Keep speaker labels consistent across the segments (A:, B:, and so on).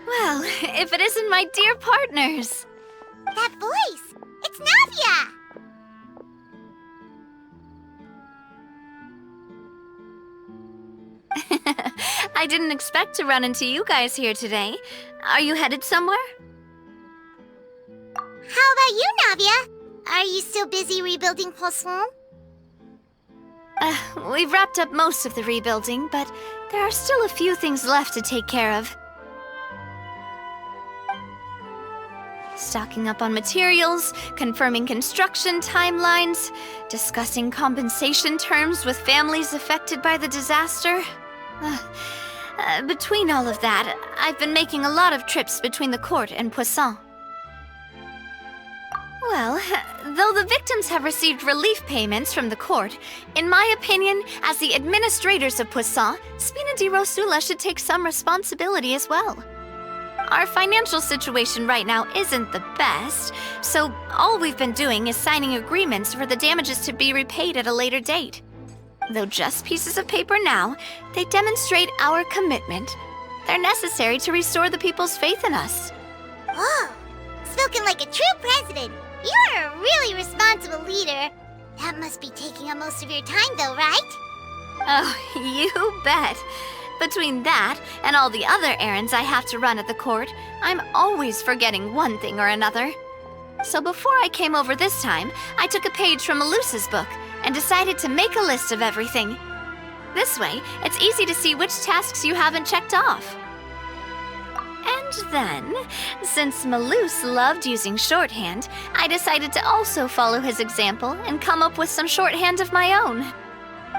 A: Well, if it isn't my dear partners.
B: That voice! It's Navia!
A: I didn't expect to run into you guys here today. Are you headed somewhere?
B: How about you, Navia? Are you still busy rebuilding Poisson?
A: We've wrapped up most of the rebuilding, but there are still a few things left to take care of. Stocking up on materials, confirming construction timelines, discussing compensation terms with families affected by the disaster. Between all of that, I've been making a lot of trips between the court and Poisson. Well, though the victims have received relief payments from the court, in my opinion, as the administrators of Poisson, Spina di Rosula should take some responsibility as well. Our financial situation right now isn't the best, so all we've been doing is signing agreements for the damages to be repaid at a later date. Though just pieces of paper now, they demonstrate our commitment. They're necessary to restore the people's faith in us.
B: Whoa! Spoken like a true president! You're a really responsible leader. That must be taking up most of your time though, right?
A: Oh, you bet. Between that and all the other errands I have to run at the court, I'm always forgetting one thing or another. So before I came over this time, I took a page from Melusa's book and decided to make a list of everything. This way, it's easy to see which tasks you haven't checked off. And then, since Melus loved using shorthand, I decided to also follow his example and come up with some shorthand of my own.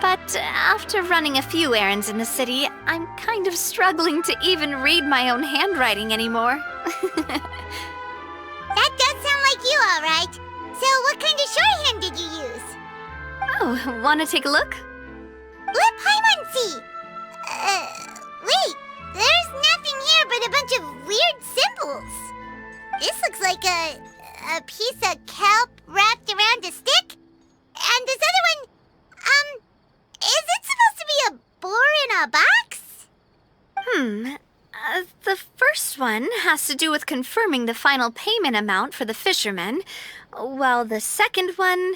A: But after running a few errands in the city, I'm kind of struggling to even read my own handwriting anymore.
B: That does sound like you, all right. So what kind of shorthand did you use?
A: Oh, want to take a look?
B: Let Paimon see! Wait, there's nothing here but a bunch of weird symbols. This looks like a piece of kelp wrapped around a stick. And this other one, is it supposed to be a boar in a box?
A: The first one has to do with confirming the final payment amount for the fishermen, while the second one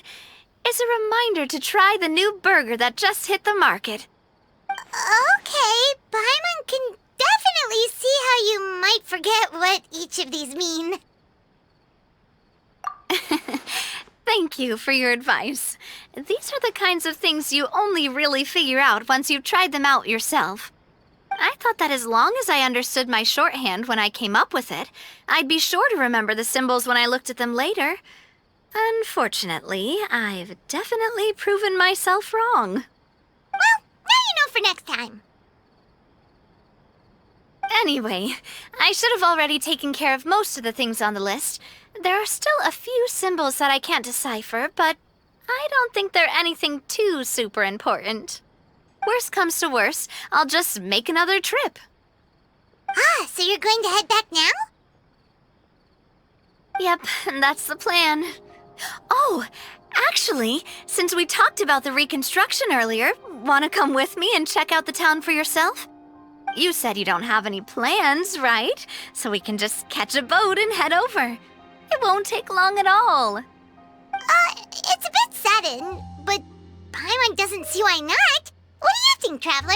A: is a reminder to try the new burger that just hit the market.
B: Okay, Paimon can definitely see how you might forget what each of these mean.
A: Thank you for your advice. These are the kinds of things you only really figure out once you've tried them out yourself. I thought that as long as I understood my shorthand when I came up with it, I'd be sure to remember the symbols when I looked at them later. Unfortunately, I've definitely proven myself wrong.
B: Well, now you know for next time.
A: Anyway, I should have already taken care of most of the things on the list. There are still a few symbols that I can't decipher, but I don't think they're anything too super important. Worst comes to worst, I'll just make another trip.
B: So you're going to head back now?
A: Yep, that's the plan. Oh, actually, since we talked about the reconstruction earlier, want to come with me and check out the town for yourself? You said you don't have any plans, right? So we can just catch a boat and head over. It won't take long at all.
B: It's a bit sudden, but Paimon doesn't see why not. What do you think, Traveler?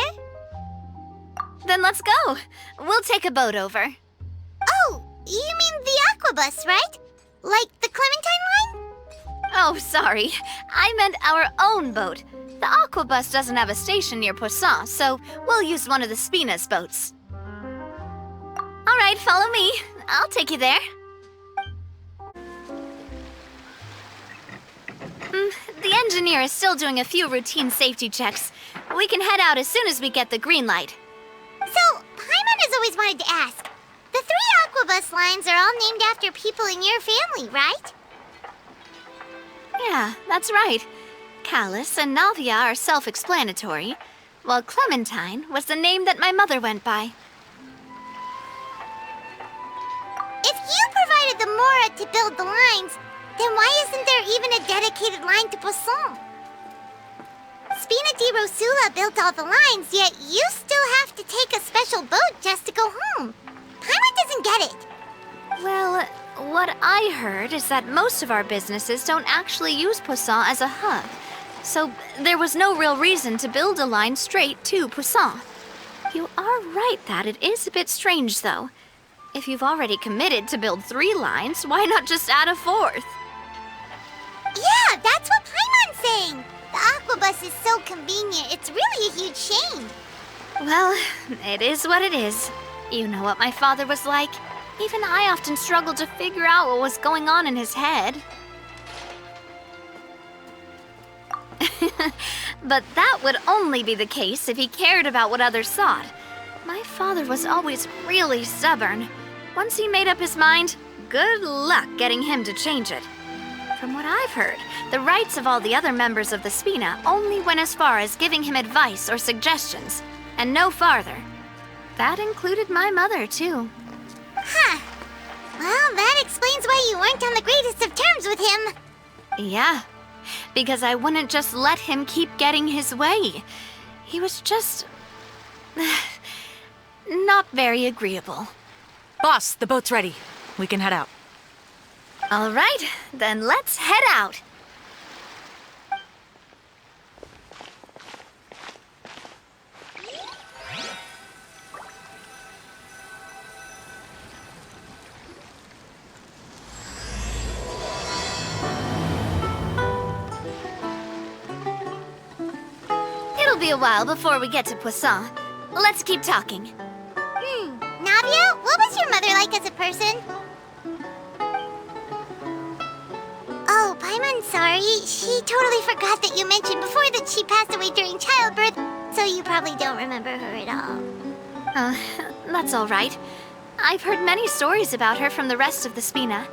A: Then let's go. We'll take a boat over.
B: Oh, you mean the aquabus, right? Like the Clementine line?
A: Oh, sorry. I meant our own boat. The aquabus doesn't have a station near Poisson, so we'll use one of the Spina's boats. All right, follow me. I'll take you there. The engineer is still doing a few routine safety checks. We can head out as soon as we get the green light.
B: So, Paimon has always wanted to ask. The 3 aquabus lines are all named after people in your family, right?
A: Yeah, that's right. Callas and Navia are self-explanatory, while Clementine was the name that my mother went by.
B: If you provided the Mora to build the lines, then why isn't there even a dedicated line to Poisson? Spina di Rosula built all the lines, yet you still have to take a special boat just to go home. Paimon doesn't
A: What I heard is that most of our businesses don't actually use Poisson as a hub, so there was no real reason to build a line straight to Poisson. You are right that it is a bit strange, though. If you've already committed to build 3 lines, why not just add a 4th?
B: Yeah, that's what Paimon's saying. The aquabus is so convenient, it's really a huge shame.
A: Well, it is what it is. You know what my father was like. Even I often struggled to figure out what was going on in his head. But that would only be the case if he cared about what others thought. My father was always really stubborn. Once he made up his mind, good luck getting him to change it. From what I've heard, the rights of all the other members of the Spina only went as far as giving him advice or suggestions, and no farther. That included my mother, too.
B: Huh. Well, that explains why you weren't on the greatest of terms with him.
A: Yeah, because I wouldn't just let him keep getting his way. He was just... not very agreeable.
C: Boss, the boat's ready. We can head out.
A: All right, then let's head out. It'll be a while before we get to Poisson. Let's keep talking.
B: Navia, what was your mother like as a person? Oh, Paimon's sorry. She totally forgot that you mentioned before that she passed away during childbirth, so you probably don't remember her at all.
A: That's all right. I've heard many stories about her from the rest of the Spina.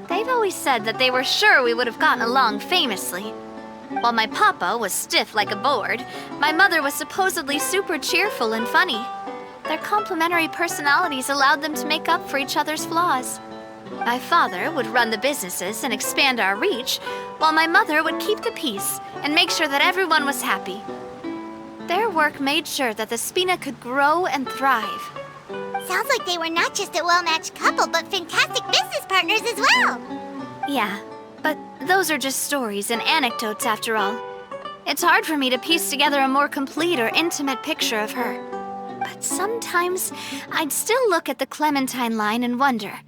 A: They've always said that they were sure we would have gotten along famously. While my papa was stiff like a board, my mother was supposedly super cheerful and funny. Their complementary personalities allowed them to make up for each other's flaws. My father would run the businesses and expand our reach, while my mother would keep the peace and make sure that everyone was happy. Their work made sure that the Spina could grow and thrive.
B: Sounds like they were not just a well-matched couple, but fantastic business partners as well.
A: Yeah, but those are just stories and anecdotes after all. It's hard for me to piece together a more complete or intimate picture of her. But sometimes I'd still look at the Clementine line and wonder,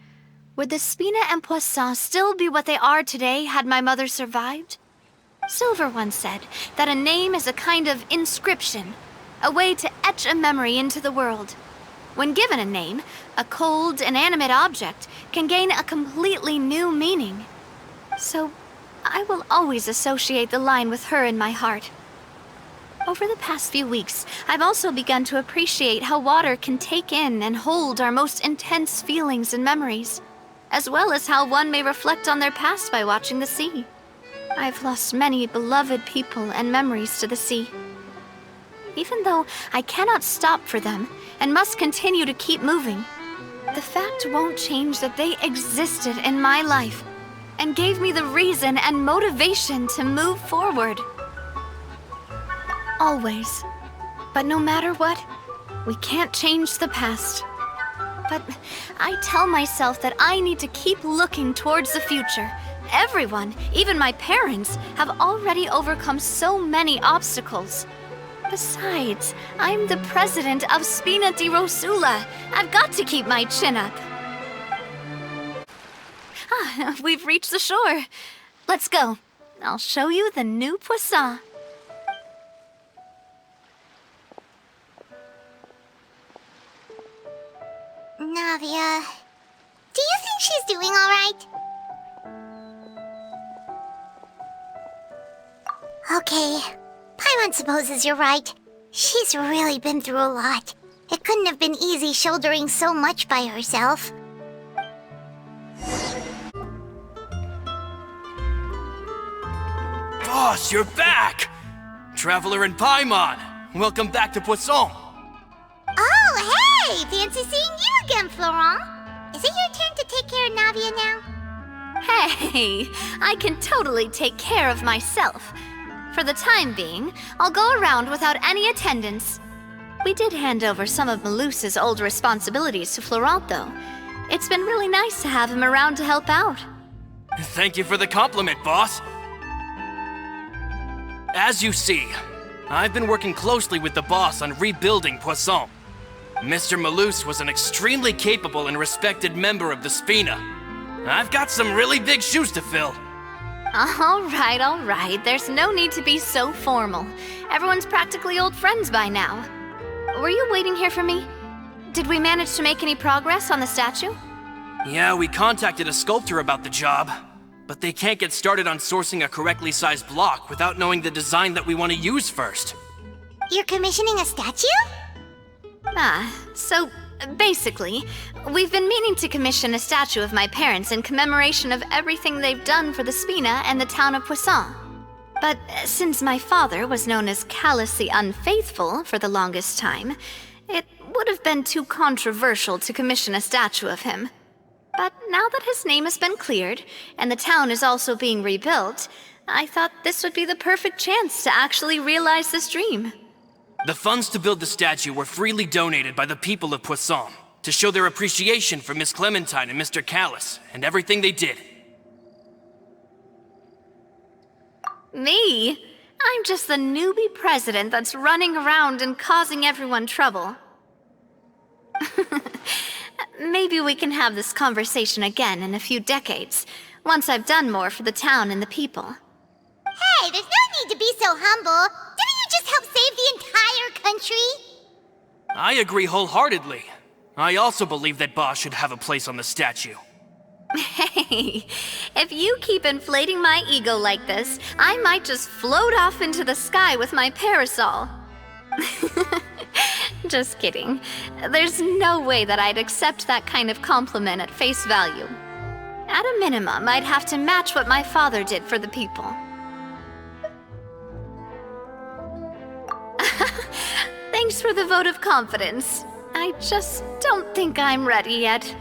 A: would the Spina and Poisson still be what they are today had my mother survived? Silver once said that a name is a kind of inscription, a way to etch a memory into the world. When given a name, a cold, inanimate object can gain a completely new meaning. So I will always associate the line with her in my heart. Over the past few weeks, I've also begun to appreciate how water can take in and hold our most intense feelings and memories, as well as how one may reflect on their past by watching the sea. I've lost many beloved people and memories to the sea. Even though I cannot stop for them and must continue to keep moving, the fact won't change that they existed in my life and gave me the reason and motivation to move forward. Always. But no matter what, we can't change the past. But I tell myself that I need to keep looking towards the future. Everyone, even my parents, have already overcome so many obstacles. Besides, I'm the president of Spina di Rosula. I've got to keep my chin up. We've reached the shore. Let's go. I'll show you the new Poisson.
B: Navia, do you think she's doing all right? Okay, Paimon supposes you're right. She's really been through a lot. It couldn't have been easy shouldering so much by herself.
D: Boss, you're back! Traveler and Paimon, welcome back to Poisson.
B: Oh, hey! Fancy seeing you again, Florent. Is it your turn to take care of Navia now?
A: Hey, I can totally take care of myself. For the time being, I'll go around without any attendants. We did hand over some of Melusa's old responsibilities to Florent, though. It's been really nice to have him around to help out.
D: Thank you for the compliment, boss. As you see, I've been working closely with the boss on rebuilding Poisson. Mr. Malus was an extremely capable and respected member of the Spina. I've got some really big shoes to fill.
A: All right. There's no need to be so formal. Everyone's practically old friends by now. Were you waiting here for me? Did we manage to make any progress on the statue?
D: Yeah, we contacted a sculptor about the job, but they can't get started on sourcing a correctly sized block without knowing the design that we want to use first.
B: You're commissioning a statue?
A: So basically, we've been meaning to commission a statue of my parents in commemoration of everything they've done for the Spina and the town of Poisson. But since my father was known as Callas the Unfaithful for the longest time, it would have been too controversial to commission a statue of him. But now that his name has been cleared, and the town is also being rebuilt, I thought this would be the perfect chance to actually realize this dream.
D: The funds to build the statue were freely donated by the people of Poisson to show their appreciation for Miss Clementine and Mr. Callas and everything they did.
A: Me? I'm just the newbie president that's running around and causing everyone trouble. Maybe we can have this conversation again in a few decades, once I've done more for the town and the people.
B: Hey, there's no need to be so humble. Didn't you just help save the entire country?
D: I agree wholeheartedly. I also believe that Boss should have a place on the statue.
A: Hey, if you keep inflating my ego like this, I might just float off into the sky with my parasol. Just kidding. There's no way that I'd accept that kind of compliment at face value. At a minimum, I'd have to match what my father did for the people. Thanks for the vote of confidence. I just don't think I'm ready yet.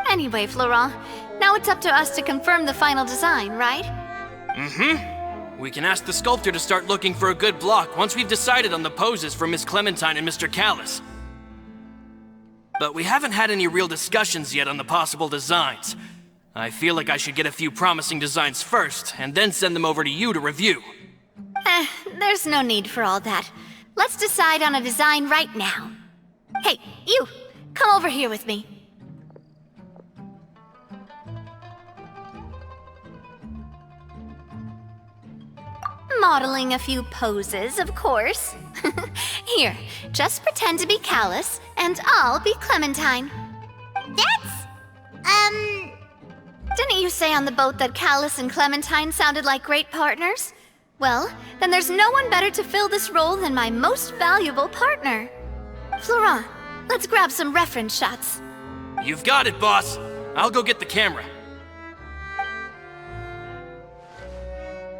A: Anyway, Florent, now it's up to us to confirm the final design, right?
D: Mm-hmm. We can ask the sculptor to start looking for a good block once we've decided on the poses for Miss Clementine and Mr. Callas. But we haven't had any real discussions yet on the possible designs. I feel like I should get a few promising designs first, and then send them over to you to review.
A: There's no need for all that. Let's decide on a design right now. Hey, you! Come over here with me. Modeling a few poses, of course. Here, just pretend to be Callas, and I'll be Clementine. Didn't you say on the boat that Callas and Clementine sounded like great partners? Well, then there's no one better to fill this role than my most valuable partner. Florent, let's grab some reference shots.
D: You've got it, boss. I'll go get the camera.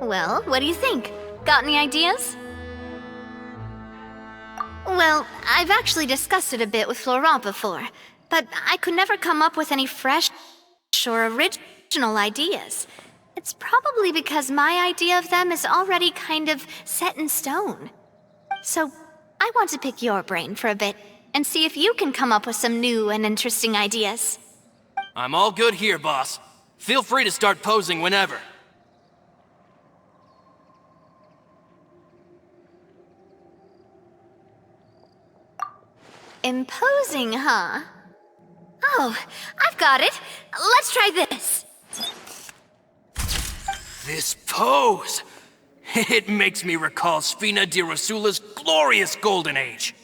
A: Well, what do you think? Got any ideas? Well, I've actually discussed it a bit with Florent before, but I could never come up with any fresh or original ideas. It's probably because my idea of them is already kind of set in stone. So, I want to pick your brain for a bit and see if you can come up with some new and interesting ideas.
D: I'm all good here, boss. Feel free to start posing whenever.
A: Imposing, huh? Oh, I've got it. Let's try this.
D: This pose! It makes me recall Spina di Rosula's glorious golden age.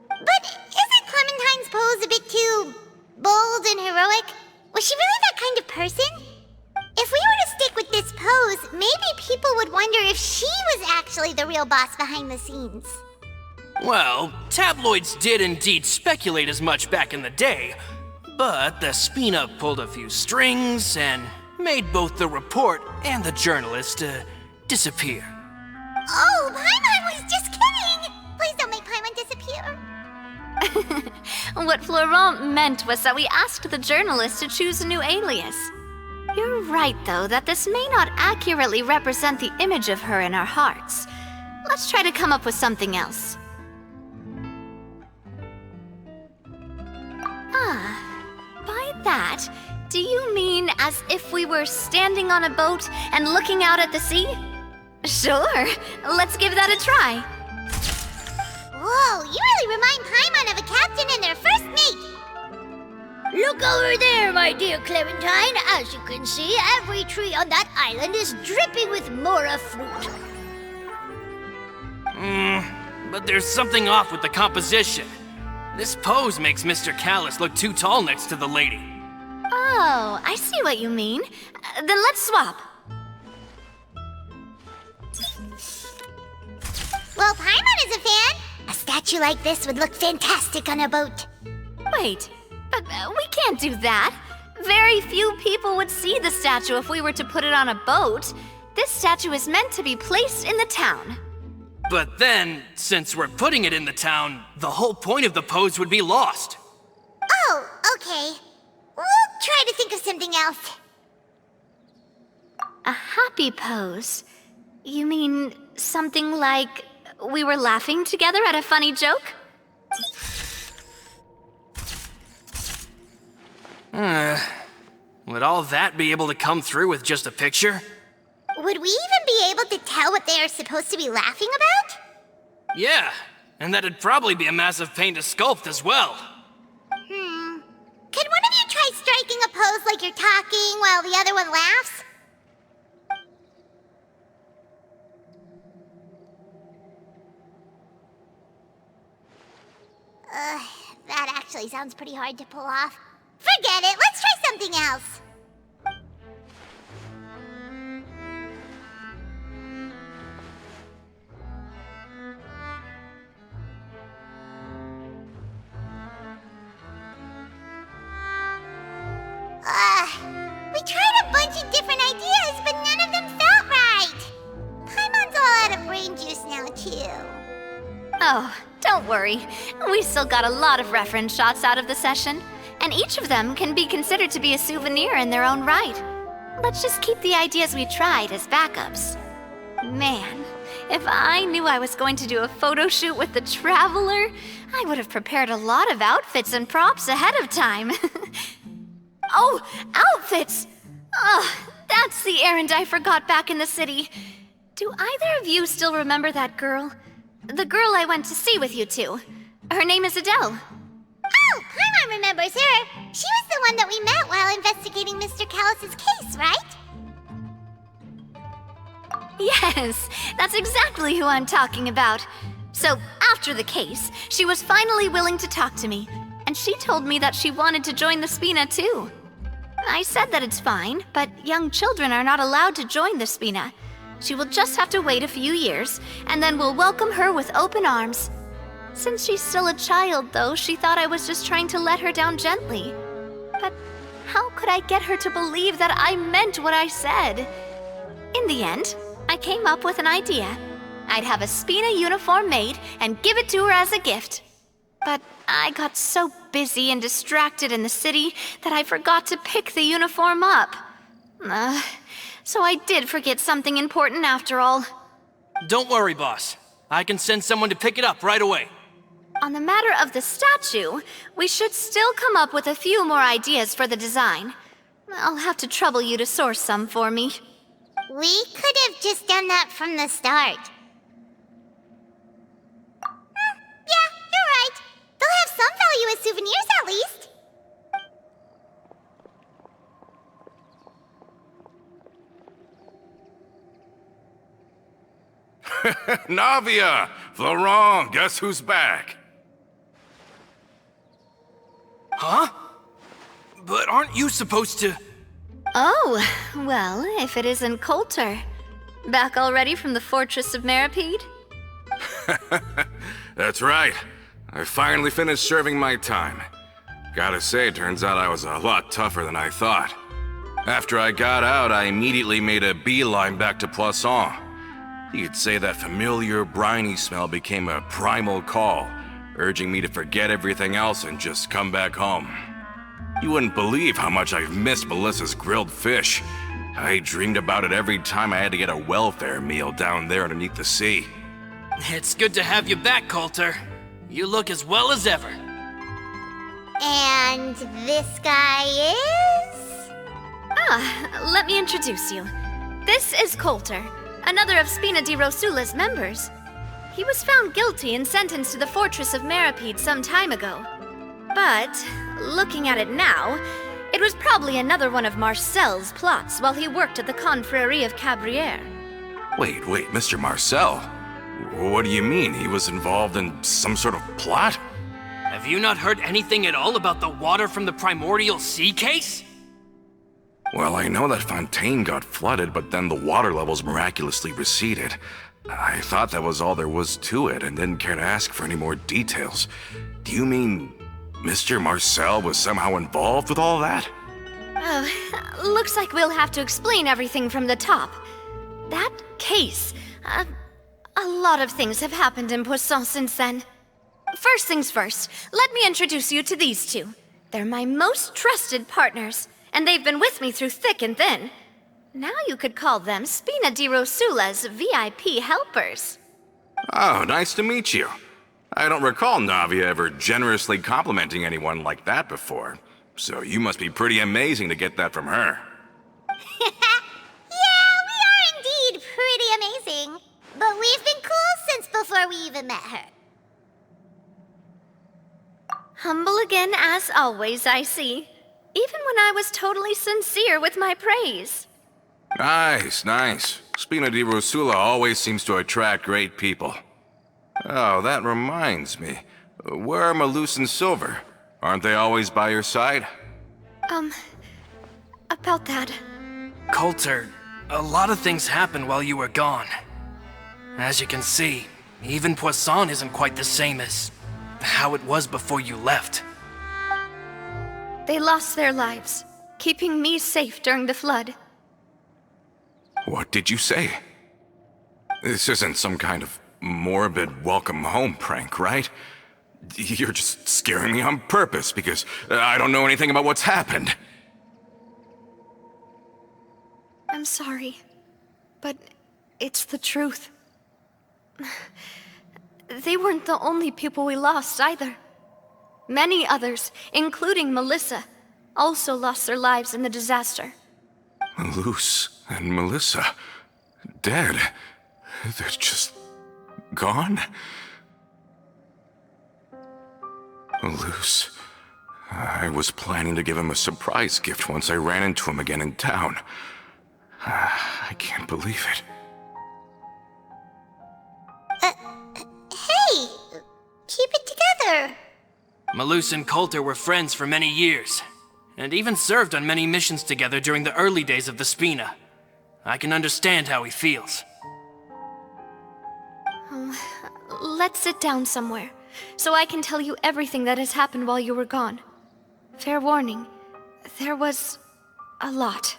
B: But isn't Clementine's pose a bit too bold and heroic? Was she really that kind of person? If we were to stick with this pose, maybe people would wonder if she was actually the real boss behind the scenes.
D: Well, tabloids did indeed speculate as much back in the day, but the Spina pulled a few strings and made both the report and the journalist disappear.
B: Oh, Paimon was just kidding! Please don't make Paimon disappear.
A: What Florent meant was that we asked the journalist to choose a new alias. You're right, though, that this may not accurately represent the image of her in our hearts. Let's try to come up with something else. By that, do you mean as if we were standing on a boat and looking out at the sea? Sure, let's give that a try.
B: Whoa, you really remind Paimon of a captain and their first mate.
E: Look over there, my dear Clementine. As you can see, every tree on that island is dripping with mora fruit.
D: But there's something off with the composition. This pose makes Mr. Callas look too tall next to the lady.
A: Oh, I see what you mean. Then let's swap.
B: Well, Paimon is a fan. A statue like this would look fantastic on a boat.
A: Wait, but we can't do that. Very few people would see the statue if we were to put it on a boat. This statue is meant to be placed in the town.
D: But then, since we're putting it in the town, the whole point of the pose would be lost.
B: Oh, okay. We'll try to think of something else.
A: A happy pose? You mean something like we were laughing together at a funny joke?
D: Would all that be able to come through with just a picture?
B: Would we even be able to tell what they are supposed to be laughing about?
D: Yeah, and that'd probably be a massive pain to sculpt as well.
B: Could one of you try striking a pose like you're talking while the other one laughs? That actually sounds pretty hard to pull off. Forget it, let's try something else. We tried a bunch of different ideas, but none of them felt right. Paimon's all out of brain juice now, too.
A: Oh, don't worry. We still got a lot of reference shots out of the session, and each of them can be considered to be a souvenir in their own right. Let's just keep the ideas we tried as backups. Man, if I knew I was going to do a photo shoot with the Traveler, I would have prepared a lot of outfits and props ahead of time. Oh, outfits! That's the errand I forgot back in the city. Do either of you still remember that girl? The girl I went to see with you two. Her name is Adele.
B: Oh, Paimon remembers her. She was the one that we met while investigating Mr. Callas's case, right?
A: Yes, that's exactly who I'm talking about. So, after the case, she was finally willing to talk to me, and she told me that she wanted to join the Spina too. I said that it's fine, but young children are not allowed to join the Spina. She will just have to wait a few years, and then we'll welcome her with open arms. Since she's still a child, though, she thought I was just trying to let her down gently. But how could I get her to believe that I meant what I said? In the end, I came up with an idea. I'd have a Spina uniform made and give it to her as a gift. But I got so busy and distracted in the city that I forgot to pick the uniform up. So I did forget something important after all.
D: Don't worry, boss. I can send someone to pick it up right away.
A: On the matter of the statue, we should still come up with a few more ideas for the design. I'll have to trouble you to source some for me.
B: We could have just done that from the start. Yeah, you're right. They'll have some value as souvenirs at least.
F: Navia! Florent, guess who's back?
D: Huh? But aren't you supposed to...
A: Oh, well, if it isn't Colter. Back already from the Fortress of Meropide?
F: That's right. I finally finished serving my time. Gotta say, turns out I was a lot tougher than I thought. After I got out, I immediately made a beeline back to Poisson. You could say that familiar, briny smell became a primal call, urging me to forget everything else and just come back home. You wouldn't believe how much I've missed Melissa's grilled fish. I dreamed about it every time I had to get a welfare meal down there underneath the sea.
D: It's good to have you back, Colter. You look as well as ever.
B: And And this guy is?
A: Let me introduce you. This is Colter, another of Spina di Rosula's members. He was found guilty and sentenced to the Fortress of Meropide some time ago. But, looking at it now, it was probably another one of Marcel's plots while he worked at the Confrerie of Cabriere.
F: Wait, Mr. Marcel? What do you mean? He was involved in some sort of plot?
D: Have you not heard anything at all about the water from the Primordial Sea case?
F: Well, I know that Fontaine got flooded, but then the water levels miraculously receded. I thought that was all there was to it and didn't care to ask for any more details. Do you mean Mr. Marcel was somehow involved with all that?
A: Oh, looks like we'll have to explain everything from the top. That case, a lot of things have happened in Poisson since then. First things first, let me introduce you to these two. They're my most trusted partners, and they've been with me through thick and thin. Now you could call them Spina di Rosula's VIP helpers.
F: Oh, nice to meet you. I don't recall Navia ever generously complimenting anyone like that before, so you must be pretty amazing to get that from her.
B: Yeah, we are indeed pretty amazing. But we've been cool since before we even met her.
A: Humble again as always, I see. Even when I was totally sincere with my praise.
F: Nice. Spina di Rosula always seems to attract great people. Oh, that reminds me. Where are Malus and Silver? Aren't they always by your side?
A: About that.
D: Colter, a lot of things happened while you were gone. As you can see, even Poisson isn't quite the same as how it was before you left.
A: They lost their lives, keeping me safe during the flood.
F: What did you say? This isn't some kind of morbid welcome home prank, right? You're just scaring me on purpose because I don't know anything about what's happened.
A: I'm sorry, but it's the truth. They weren't the only people we lost either. Many others, including Melissa, also lost their lives in the disaster.
F: Malus and Melissa, dead. They're just gone? Malus, I was planning to give him a surprise gift once I ran into him again in town. I can't believe it.
B: Hey, keep it together.
D: Malus and Colter were friends for many years, and even served on many missions together during the early days of the Spina. I can understand how he feels.
A: Let's sit down somewhere, so I can tell you everything that has happened while you were gone. Fair warning, there was a lot.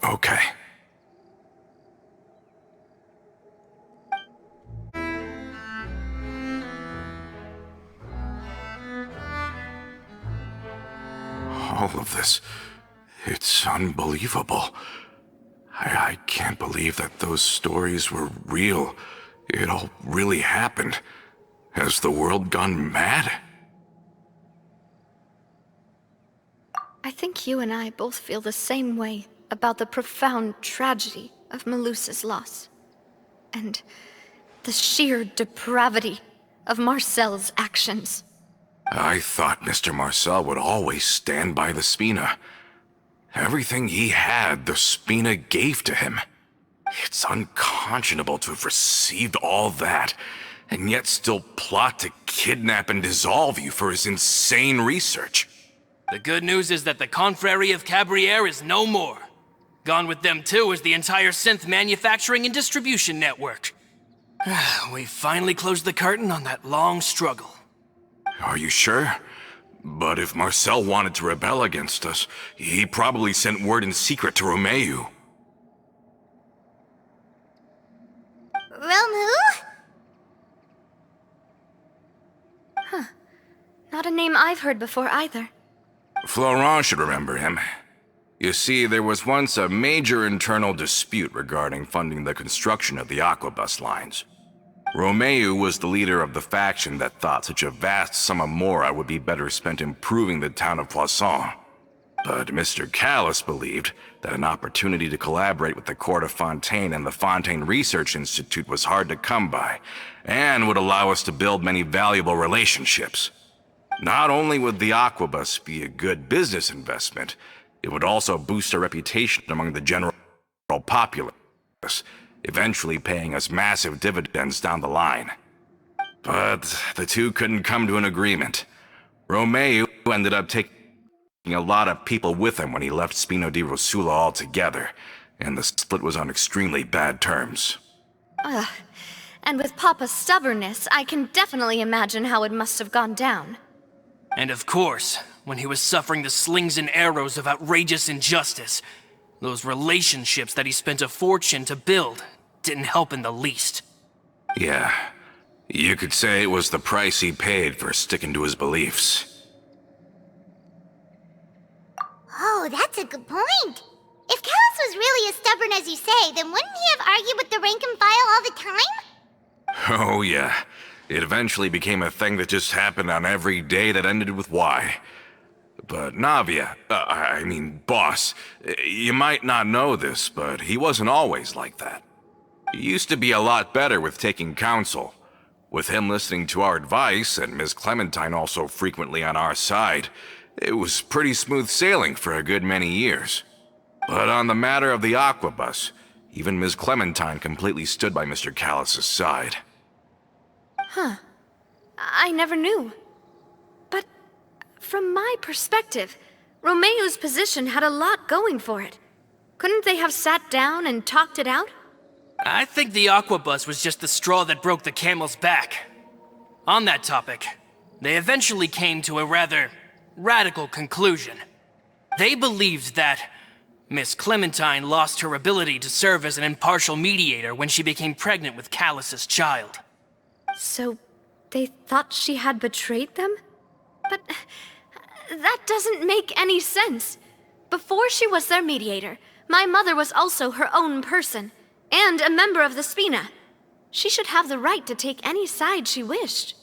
F: Okay. All of this, it's unbelievable. I can't believe that those stories were real. It all really happened. Has the world gone mad?
A: I think you and I both feel the same way about the profound tragedy of Melusa's loss. And the sheer depravity of Marcel's actions.
F: I thought Mr. Marcel would always stand by the Spina. Everything he had, the Spina gave to him. It's unconscionable to have received all that, and yet still plot to kidnap and dissolve you for his insane research.
D: The good news is that the Confrerie of Cabriere is no more. Gone with them too is the entire Sinthe manufacturing and distribution network. We finally closed the curtain on that long struggle.
F: Are you sure? But if Marcel wanted to rebel against us, he probably sent word in secret to Romeuf.
B: Romeuf?
A: Not a name I've heard before either.
F: Florent should remember him. You see, there was once a major internal dispute regarding funding the construction of the aquabus lines. Romeuf was the leader of the faction that thought such a vast sum of mora would be better spent improving the town of Poisson. But Mr. Callas believed that an opportunity to collaborate with the Court of Fontaine and the Fontaine Research Institute was hard to come by, and would allow us to build many valuable relationships. Not only would the Aquabus be a good business investment, it would also boost our reputation among the general populace, eventually paying us massive dividends down the line. But the two couldn't come to an agreement. Romeuf ended up taking a lot of people with him when he left Spino di Rosula altogether, and the split was on extremely bad terms.
A: Ugh. And with Papa's stubbornness, I can definitely imagine how it must have gone down.
D: And of course, when he was suffering the slings and arrows of outrageous injustice, those relationships that he spent a fortune to build didn't help in the least.
F: Yeah, you could say it was the price he paid for sticking to his beliefs.
B: Oh, that's a good point. If Callas was really as stubborn as you say, then wouldn't he have argued with the rank and file all the time?
F: Oh yeah, it eventually became a thing that just happened on every day that ended with Y. But Navia, boss, you might not know this, but he wasn't always like that. He used to be a lot better with taking counsel. With him listening to our advice, and Ms. Clementine also frequently on our side, it was pretty smooth sailing for a good many years. But on the matter of the Aquabus, even Ms. Clementine completely stood by Mr. Callas' side.
A: Huh. I never knew. But from my perspective, Romeo's position had a lot going for it. Couldn't they have sat down and talked it out?
D: I think the Aquabus was just the straw that broke the camel's back. On that topic, they eventually came to a rather radical conclusion. They believed that Miss Clementine lost her ability to serve as an impartial mediator when she became pregnant with Callas' child.
A: So, they thought she had betrayed them? But that doesn't make any sense. Before she was their mediator, my mother was also her own person, and a member of the Spina. She should have the right to take any side she wished.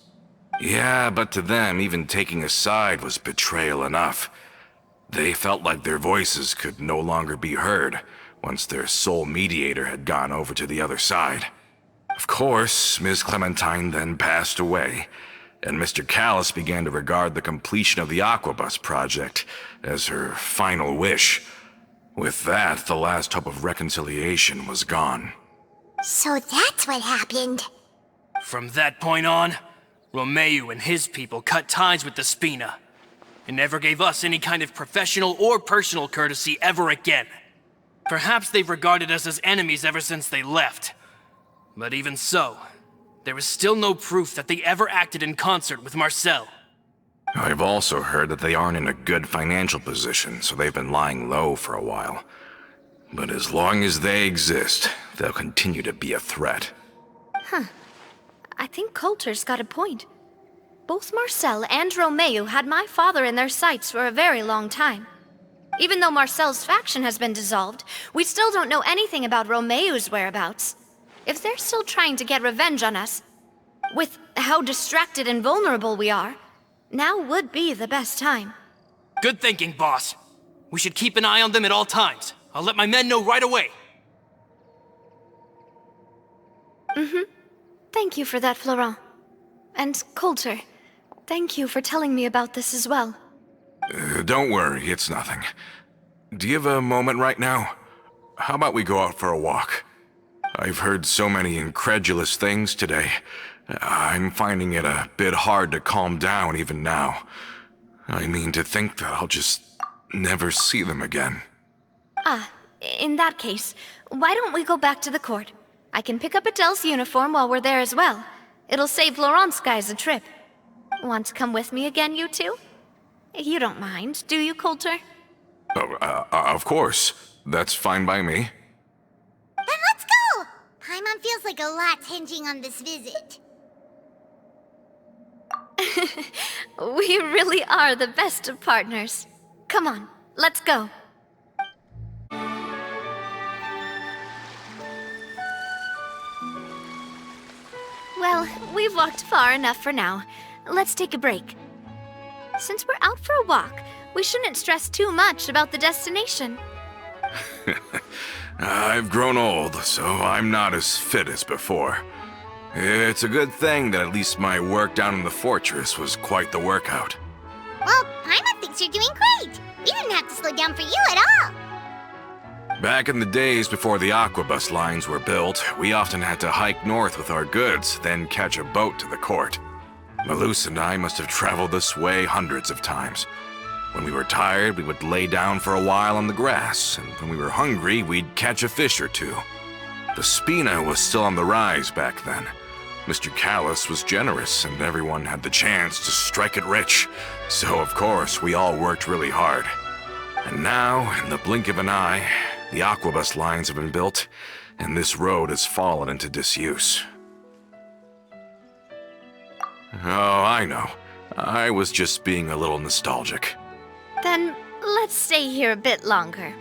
F: Yeah, but to them, even taking a side was betrayal enough. They felt like their voices could no longer be heard once their sole mediator had gone over to the other side. Of course, Ms. Clementine then passed away, and Mr. Callas began to regard the completion of the Aquabus project as her final wish. With that, the last hope of reconciliation was gone.
B: So that's what happened.
D: From that point on, Romeuf and his people cut ties with the Spina, and never gave us any kind of professional or personal courtesy ever again. Perhaps they've regarded us as enemies ever since they left. But even so, there is still no proof that they ever acted in concert with Marcel.
F: I've also heard that they aren't in a good financial position, so they've been lying low for a while. But as long as they exist, they'll continue to be a threat.
A: I think Colter's got a point. Both Marcel and Romeuf had my father in their sights for a very long time. Even though Marcel's faction has been dissolved, we still don't know anything about Romeuf's whereabouts. If they're still trying to get revenge on us, with how distracted and vulnerable we are, now would be the best time.
D: Good thinking, boss. We should keep an eye on them at all times. I'll let my men know right away.
A: Thank you for that, Florent. And Colter, thank you for telling me about this as well.
F: Don't worry, it's nothing. Do you have a moment right now? How about we go out for a walk? I've heard so many incredulous things today. I'm finding it a bit hard to calm down even now. I mean, to think that I'll just never see them again.
A: In that case, why don't we go back to the court? I can pick up Adele's uniform while we're there as well. It'll save Laurent's guys a trip. Want to come with me again, you two? You don't mind, do you, Colter?
F: Of course. That's fine by me.
B: Then let's go! Paimon feels like a lot's hinging on this visit.
A: We really are the best of partners. Come on, let's go. Well, we've walked far enough for now. Let's take a break. Since we're out for a walk, we shouldn't stress too much about the destination.
F: I've grown old, so I'm not as fit as before. It's a good thing that at least my work down in the fortress was quite the workout.
B: Well, Paimon thinks you're doing great. We didn't have to slow down for you at all.
F: Back in the days before the aquabus lines were built, we often had to hike north with our goods, then catch a boat to the court. Malus and I must have traveled this way hundreds of times. When we were tired, we would lay down for a while on the grass, and when we were hungry, we'd catch a fish or two. The Spina was still on the rise back then. Mr. Callas was generous, and everyone had the chance to strike it rich. So, of course, we all worked really hard. And now, in the blink of an eye, the aquabus lines have been built, and this road has fallen into disuse. Oh, I know. I was just being a little nostalgic.
A: Then let's stay here a bit longer.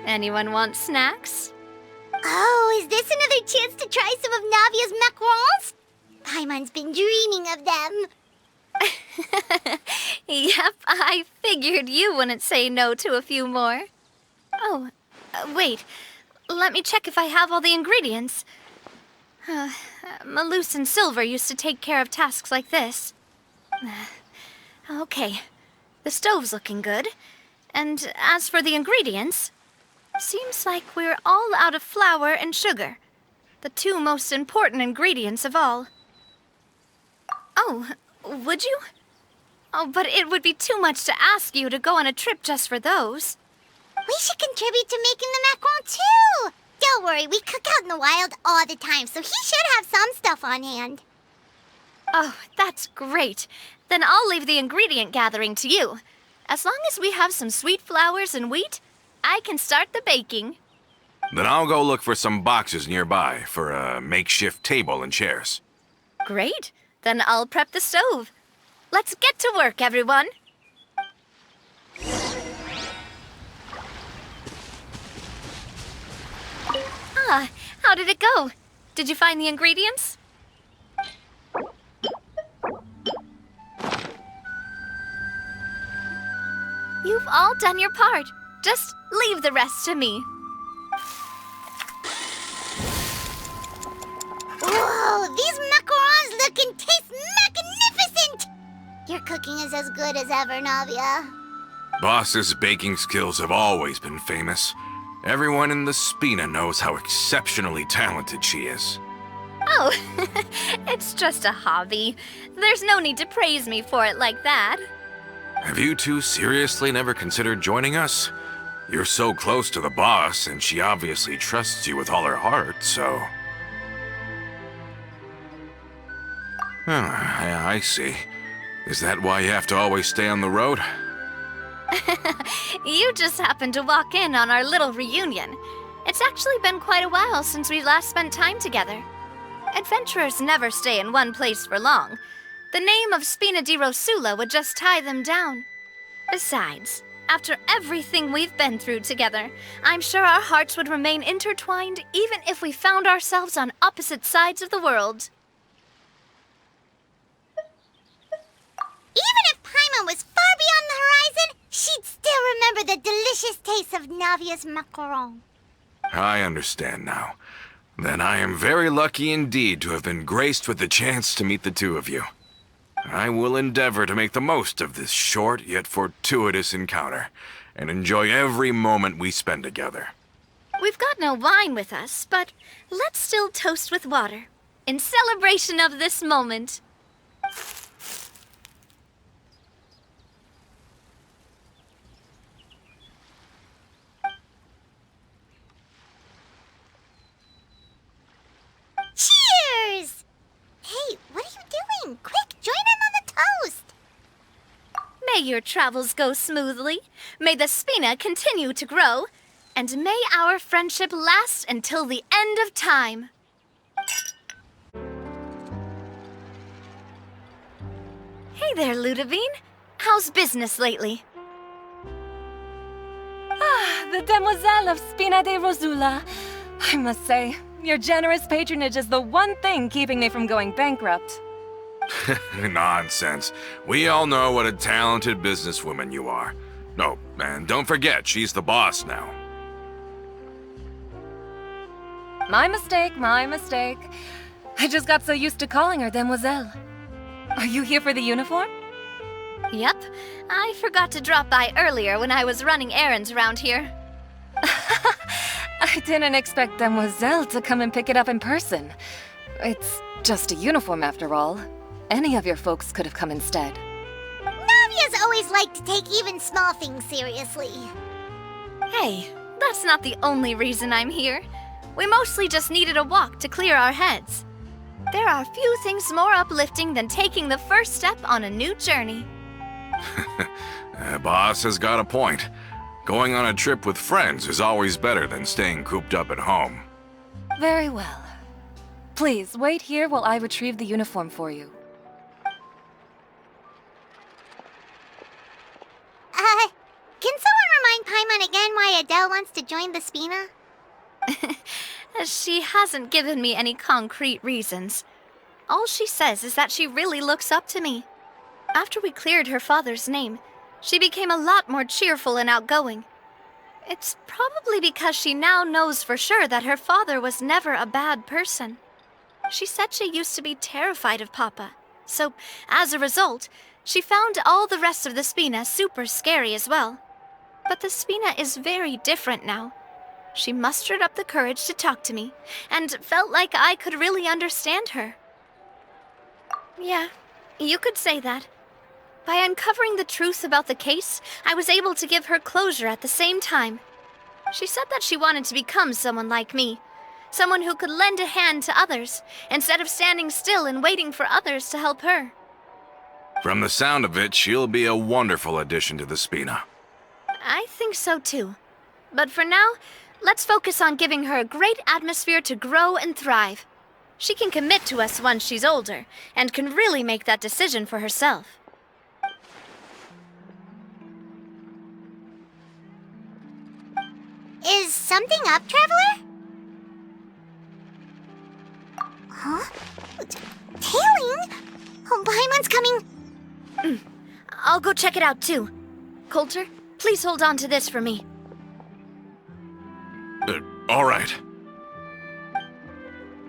A: Anyone want snacks?
B: Oh, is this another chance to try some of Navia's macarons? Paimon's been dreaming of them.
A: Yep, I figured you wouldn't say no to a few more. Oh, wait. Let me check if I have all the ingredients. Malus and Silver used to take care of tasks like this. Okay, the stove's looking good. And as for the ingredients, seems like we're all out of flour and sugar, the two most important ingredients of all. Oh, would you? Oh, but it would be too much to ask you to go on a trip just for those.
B: We should contribute to making the macaron too. Don't worry, we cook out in the wild all the time, so he should have some stuff on hand.
A: Oh, that's great. Then I'll leave the ingredient gathering to you. As long as we have some sweet flours and wheat, I can start the baking.
F: Then I'll go look for some boxes nearby for a makeshift table and chairs.
A: Great. Then I'll prep the stove. Let's get to work, everyone. Ah, how did it go? Did you find the ingredients? You've all done your part. Just leave the rest to me.
B: Whoa, these macarons look and taste magnificent! Your cooking is as good as ever, Navia.
F: Boss's baking skills have always been famous. Everyone in the Spina knows how exceptionally talented she is.
A: Oh, it's just a hobby. There's no need to praise me for it like that.
F: Have you two seriously never considered joining us? You're so close to the boss, and she obviously trusts you with all her heart, so... Oh, I see. Is that why you have to always stay on the road?
A: You just happened to walk in on our little reunion. It's actually been quite a while since we last spent time together. Adventurers never stay in one place for long. The name of Spina di Rosula would just tie them down. Besides, after everything we've been through together, I'm sure our hearts would remain intertwined even if we found ourselves on opposite sides of the world.
B: Even if Paimon was far beyond the horizon, she'd still remember the delicious taste of Navia's macaron.
F: I understand now. Then I am very lucky indeed to have been graced with the chance to meet the two of you. I will endeavor to make the most of this short yet fortuitous encounter, and enjoy every moment we spend together.
A: We've got no wine with us, but let's still toast with water, in celebration of this moment.
B: Cheers! Hey, what are you doing? Quick, join in on the toast!
A: May your travels go smoothly, may the Spina continue to grow, and may our friendship last until the end of time. Hey there, Ludovine. How's business lately?
G: Ah, the demoiselle of Spina di Rosula. I must say, Your generous patronage is the one thing keeping me from going bankrupt.
F: Nonsense. We all know what a talented businesswoman you are. No, and don't forget, she's the boss now.
G: My mistake, my mistake. I just got so used to calling her Demoiselle. Are you here for the uniform?
A: Yep. I forgot to drop by earlier when I was running errands around here.
G: I didn't expect Demoiselle to come and pick it up in person. It's just a uniform after all. Any of your folks could have come instead.
B: Navia's always liked to take even small things seriously.
A: Hey, that's not the only reason I'm here. We mostly just needed a walk to clear our heads. There are few things more uplifting than taking the first step on a new journey.
F: Boss has got a point. Going on a trip with friends is always better than staying cooped up at home.
G: Very well. Please, wait here while I retrieve the uniform for you.
B: Can someone remind Paimon again why Adele wants to join the Spina?
A: She hasn't given me any concrete reasons. All she says is that she really looks up to me. After we cleared her father's name, she became a lot more cheerful and outgoing. It's probably because she now knows for sure that her father was never a bad person. She said she used to be terrified of Papa, so as a result, she found all the rest of the Spina super scary as well. But the Spina is very different now. She mustered up the courage to talk to me, and felt like I could really understand her. Yeah, you could say that. By uncovering the truth about the case, I was able to give her closure at the same time. She said that she wanted to become someone like me, someone who could lend a hand to others, instead of standing still and waiting for others to help her.
F: From the sound of it, she'll be a wonderful addition to the Spina.
A: I think so too. But for now, let's focus on giving her a great atmosphere to grow and thrive. She can commit to us once she's older, and can really make that decision for herself.
B: Is something up, Traveler? Huh? Tailing? Oh, Paimon's coming.
A: I'll go check it out too. Colter, please hold on to this for me.
F: All right.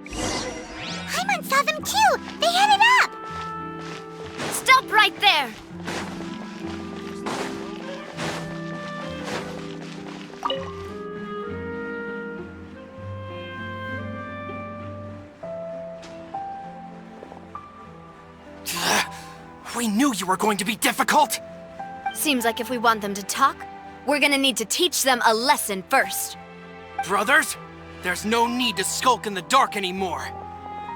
B: Paimon saw them too! They headed up!
A: Stop right there!
D: We knew you were going to be difficult!
A: Seems like if we want them to talk, we're gonna need to teach them a lesson first.
D: Brothers, there's no need to skulk in the dark anymore.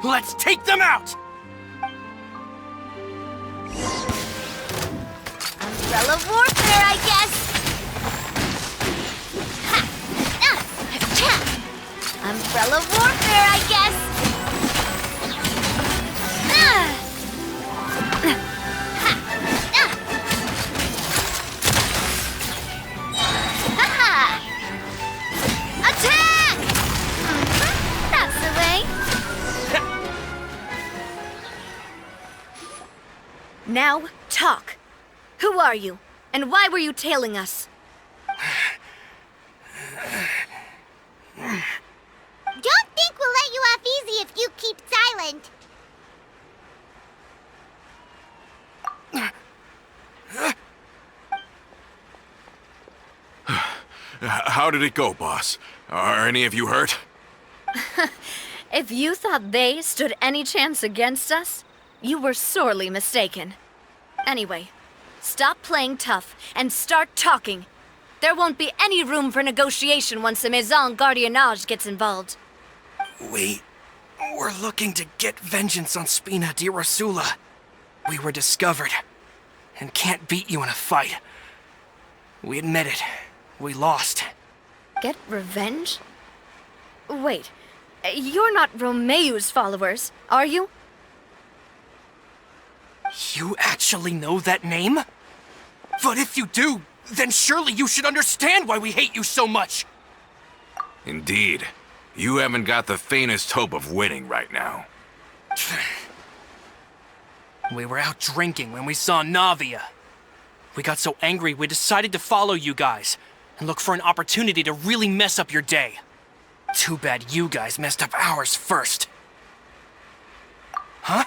D: Let's take them out!
A: Umbrella warfare, I guess! Umbrella warfare, I guess! Attack! That's the way. Now, talk. Who are you? And why were you tailing us?
B: Don't think we'll let you off easy if you keep silent.
F: How did it go, boss? Are any of you hurt?
A: If you thought they stood any chance against us, you were sorely mistaken. Anyway, stop playing tough and start talking. There won't be any room for negotiation once the Maison Gardiennage gets involved.
D: We're looking to get vengeance on Spina di Rosula. We were discovered, and can't beat you in a fight. We admit it. We lost.
A: Get revenge? Wait, you're not Romeuf's followers, are you?
D: You actually know that name? But if you do, then surely you should understand why we hate you so much!
F: Indeed. You haven't got the faintest hope of winning right now.
D: We were out drinking when we saw Navia. We got so angry we decided to follow you guys and look for an opportunity to really mess up your day. Too bad you guys messed up ours first. Huh?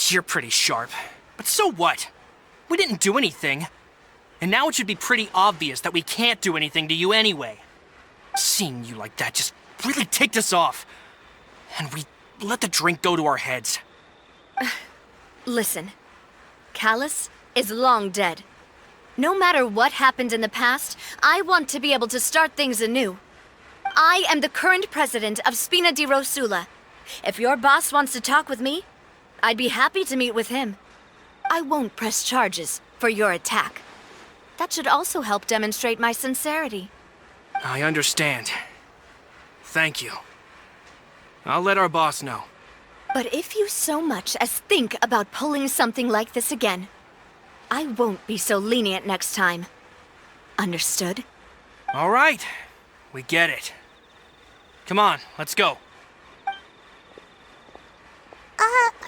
D: You're pretty sharp, but so what? We didn't do anything. And now it should be pretty obvious that we can't do anything to you anyway. Seeing you like that just really ticked us off. And we let the drink go to our heads.
A: Listen, Callas is long dead. No matter what happened in the past, I want to be able to start things anew. I am the current president of Spina di Rosula. If your boss wants to talk with me, I'd be happy to meet with him. I won't press charges for your attack. That should also help demonstrate my sincerity.
D: I understand. Thank you. I'll let our boss know.
A: But if you so much as think about pulling something like this again, I won't be so lenient next time. Understood?
D: All right. We get it. Come on, let's go.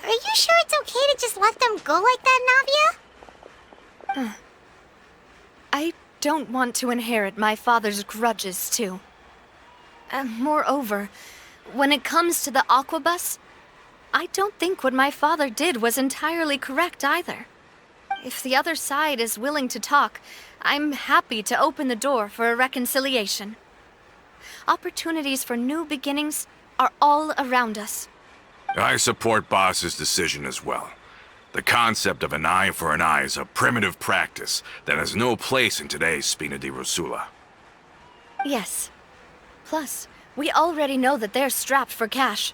B: Are you sure it's okay to just let them go like that, Navia?
A: I don't want to inherit my father's grudges, too. Moreover, when it comes to the aquabus, I don't think what my father did was entirely correct either. If the other side is willing to talk, I'm happy to open the door for a reconciliation. Opportunities for new beginnings are all around us.
F: I support Boss's decision as well. The concept of an eye for an eye is a primitive practice that has no place in today's Spina di Rosula.
A: Yes. Plus, we already know that they're strapped for cash.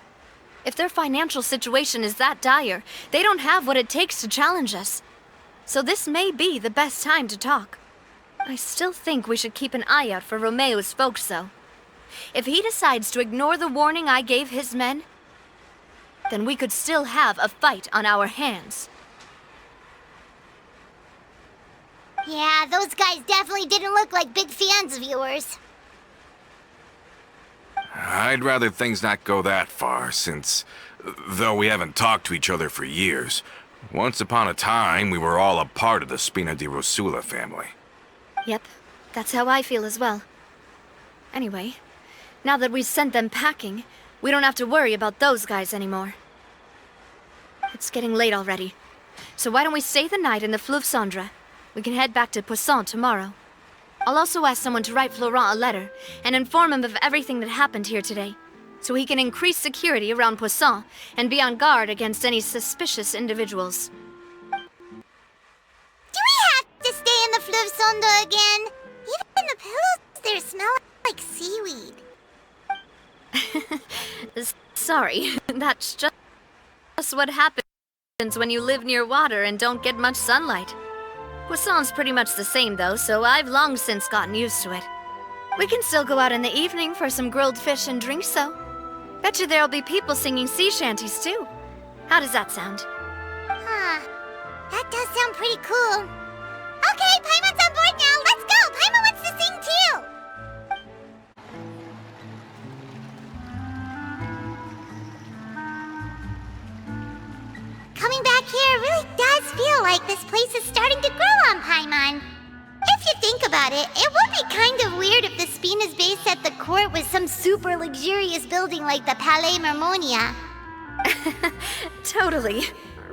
A: If their financial situation is that dire, they don't have what it takes to challenge us. So this may be the best time to talk. I still think we should keep an eye out for Romeo's folks, though. If he decides to ignore the warning I gave his men, then we could still have a fight on our hands.
B: Yeah, those guys definitely didn't look like big fans of yours.
F: I'd rather things not go that far, since, though we haven't talked to each other for years, once upon a time we were all a part of the Spina di Rosula family.
A: Yep, that's how I feel as well. Anyway, now that we've sent them packing, we don't have to worry about those guys anymore. It's getting late already, so why don't we stay the night in the Fleuve Cendre? We can head back to Poisson tomorrow. I'll also ask someone to write Florent a letter and inform him of everything that happened here today, so he can increase security around Poisson and be on guard against any suspicious individuals.
B: Do we have to stay in the Fleuve Cendre again? Even the pillows there smell like seaweed.
A: Sorry, that's just what happens when you live near water and don't get much sunlight. Poisson's pretty much the same though, so I've long since gotten used to it. We can still go out in the evening for some grilled fish and drinks though. Bet you there'll be people singing sea shanties too. How does that sound?
B: Huh. That does sound pretty cool. Okay, Paimon's on board now. Let's go. Paimon wants to sing too. Coming back here really does feel like this place is starting to grow on Paimon. If you think about it, it would be kind of weird if the Spina's base at the court was some super luxurious building like the Palais Mermonia.
A: Totally.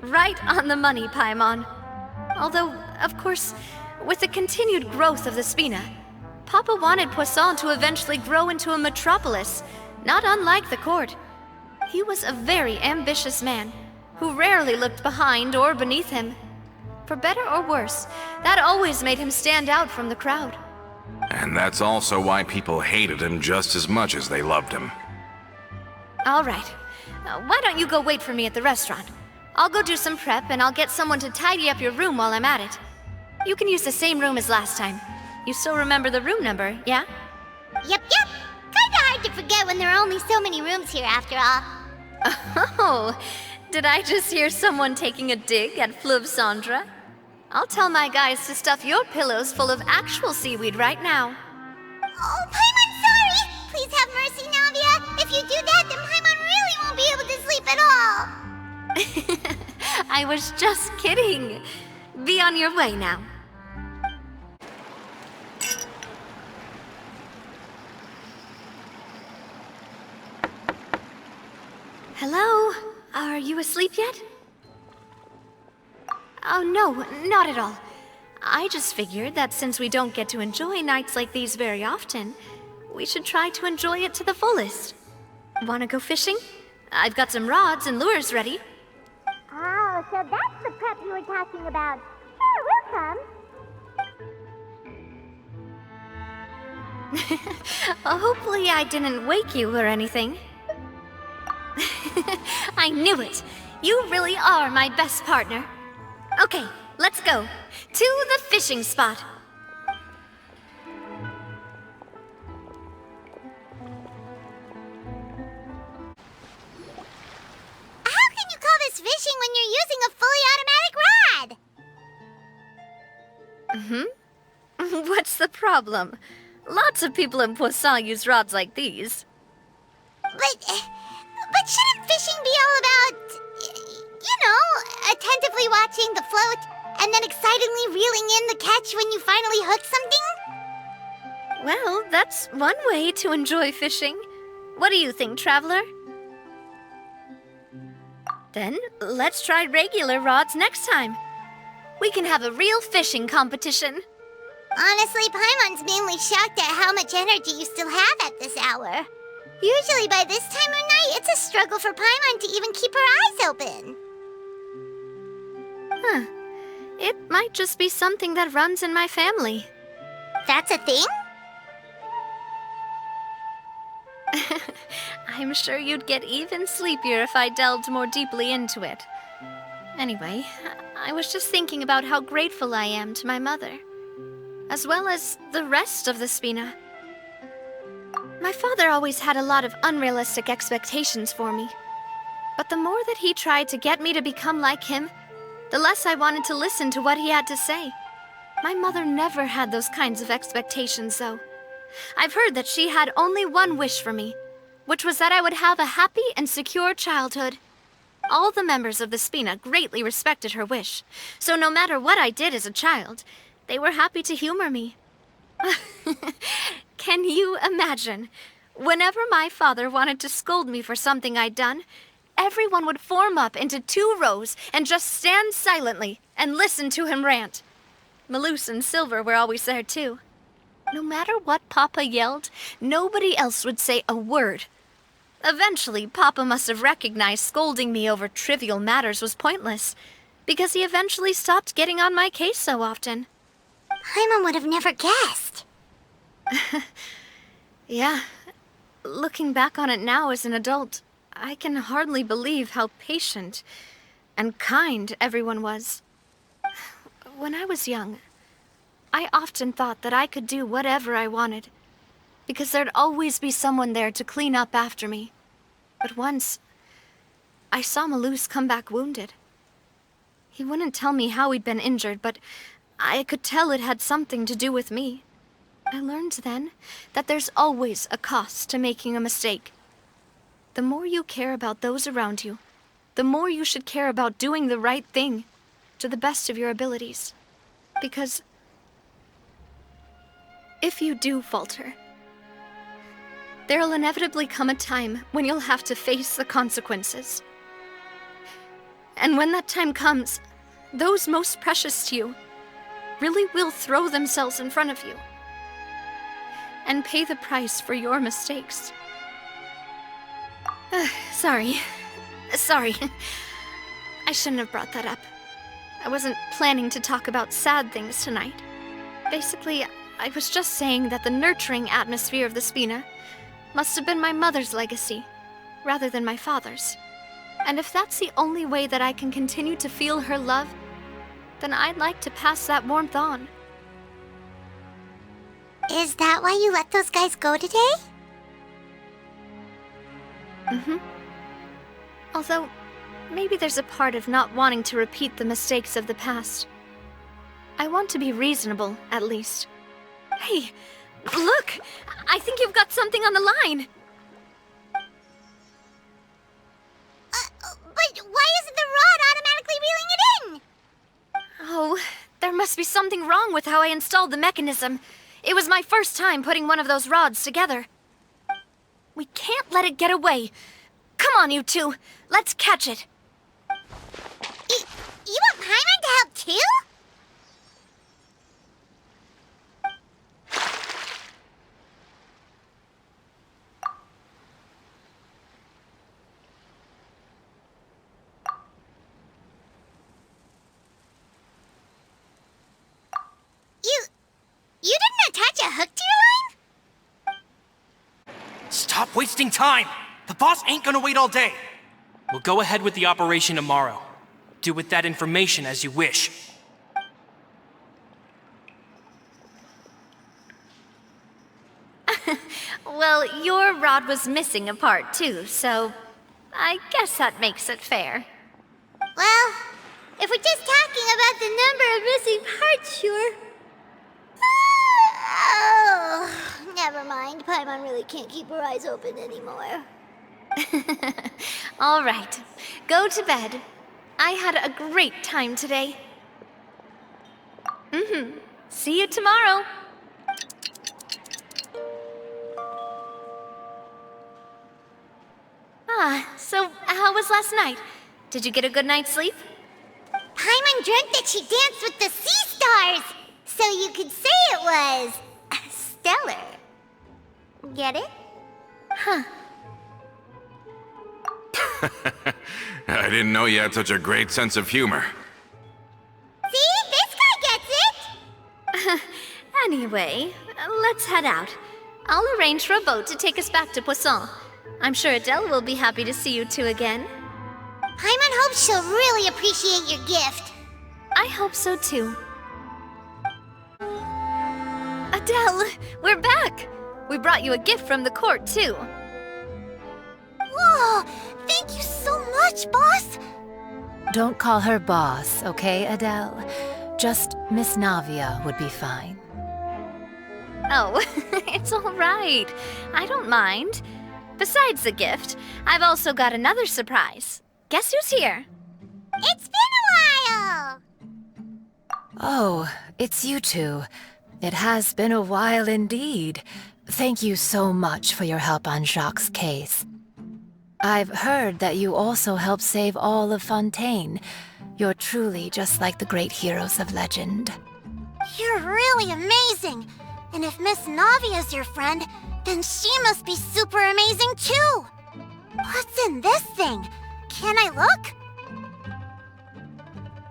A: Right on the money, Paimon. Although, of course, with the continued growth of the Spina, Papa wanted Poisson to eventually grow into a metropolis, not unlike the court. He was a very ambitious man, who rarely looked behind or beneath him. For better or worse, that always made him stand out from the crowd.
F: And that's also why people hated him just as much as they loved him.
A: All right. Why don't you go wait for me at the restaurant? I'll go do some prep and I'll get someone to tidy up your room while I'm at it. You can use the same room as last time. You still remember the room number, yeah?
B: Yep. Kinda hard to forget when there are only so many rooms here after all.
A: Oh, did I just hear someone taking a dig at Fleuve Cendre? I'll tell my guys to stuff your pillows full of actual seaweed right now.
B: Oh, Paimon, sorry! Please have mercy, Navia. If you do that, then Paimon really won't be able to sleep at all.
A: I was just kidding. Be on your way now. Hello? Are you asleep yet? Oh, no, not at all. I just figured that since we don't get to enjoy nights like these very often, we should try to enjoy it to the fullest. Wanna go fishing? I've got some rods and lures ready.
B: Oh, so that's the prep you were talking about. Sure, we'll come.
A: Hopefully I didn't wake you or anything. I knew it! You really are my best partner. Okay, let's go. To the fishing spot.
B: How can you call this fishing when you're using a fully automatic rod?
A: What's the problem? Lots of people in Poisson use rods like these.
B: But shouldn't fishing be all about, attentively watching the float and then excitedly reeling in the catch when you finally hook something?
A: Well, that's one way to enjoy fishing. What do you think, Traveler? Then, let's try regular rods next time. We can have a real fishing competition.
B: Honestly, Paimon's mainly shocked at how much energy you still have at this hour. Usually by this time of night, it's a struggle for Paimon to even keep her eyes open.
A: Huh. It might just be something that runs in my family.
B: That's a thing?
A: I'm sure you'd get even sleepier if I delved more deeply into it. Anyway, I was just thinking about how grateful I am to my mother, as well as the rest of the Spina. My father always had a lot of unrealistic expectations for me. But the more that he tried to get me to become like him, the less I wanted to listen to what he had to say. My mother never had those kinds of expectations, though. I've heard that she had only one wish for me, which was that I would have a happy and secure childhood. All the members of the Spina greatly respected her wish, so no matter what I did as a child, they were happy to humor me. Can you imagine? Whenever my father wanted to scold me for something I'd done, everyone would form up into 2 rows and just stand silently and listen to him rant. Malouse and Silver were always there too. No matter what Papa yelled, nobody else would say a word. Eventually, Papa must have recognized scolding me over trivial matters was pointless, because he eventually stopped getting on my case so often.
B: Paimon would have never guessed.
A: Yeah. Looking back on it now as an adult, I can hardly believe how patient and kind everyone was. When I was young, I often thought that I could do whatever I wanted, because there'd always be someone there to clean up after me. But once, I saw Malouse come back wounded. He wouldn't tell me how he'd been injured, but I could tell it had something to do with me. I learned then that there's always a cost to making a mistake. The more you care about those around you, the more you should care about doing the right thing to the best of your abilities. Because if you do falter, there'll inevitably come a time when you'll have to face the consequences. And when that time comes, those most precious to you really will throw themselves in front of you and pay the price for your mistakes. Sorry. I shouldn't have brought that up. I wasn't planning to talk about sad things tonight. Basically, I was just saying that the nurturing atmosphere of the Spina must have been my mother's legacy, rather than my father's. And if that's the only way that I can continue to feel her love, then I'd like to pass that warmth on.
B: Is that why you let those guys go today?
A: Mm-hmm. Although, maybe there's a part of not wanting to repeat the mistakes of the past. I want to be reasonable, at least. Hey, Look! I think you've got something on the line.
B: But why isn't the rod automatically reeling it in?
A: Oh, there must be something wrong with how I installed the mechanism. It was my first time putting one of those rods together. We can't let it get away. Come on, you two. Let's catch it.
B: You want Paimon to help too? You didn't attach a hook to your line?
D: Stop wasting time! The boss ain't gonna wait all day. We'll go ahead with the operation tomorrow. Do with that information as you wish.
A: Well, your rod was missing a part too, so I guess that makes it fair.
B: Well, if we're just talking about the number of missing parts, sure. Oh, never mind. Paimon really can't keep her eyes open anymore.
A: All right, go to bed. I had a great time today. See you tomorrow. So how was last night? Did you get a good night's sleep?
B: Paimon dreamt that she danced with the sea stars, so you could say it was stellar. Get it?
A: Huh.
F: I didn't know you had such a great sense of humor.
B: See? This guy gets it!
A: Anyway, let's head out. I'll arrange for a boat to take us back to Poisson. I'm sure Adele will be happy to see you two again.
B: Paimon hopes she'll really appreciate your gift.
A: I hope so too. Adele, we're back! We brought you a gift from the court too.
B: Whoa! Thank you so much, boss!
C: Don't call her boss, okay, Adele? Just Miss Navia would be fine.
A: Oh, it's all right. I don't mind. Besides the gift, I've also got another surprise. Guess who's here?
B: It's been a while!
C: Oh, it's you two. It has been a while indeed. Thank you so much for your help on Jacques' case. I've heard that you also helped save all of Fontaine. You're truly just like the great heroes of legend.
B: You're really amazing! And if Miss Navia's your friend, then she must be super amazing too! What's in this thing? Can I look?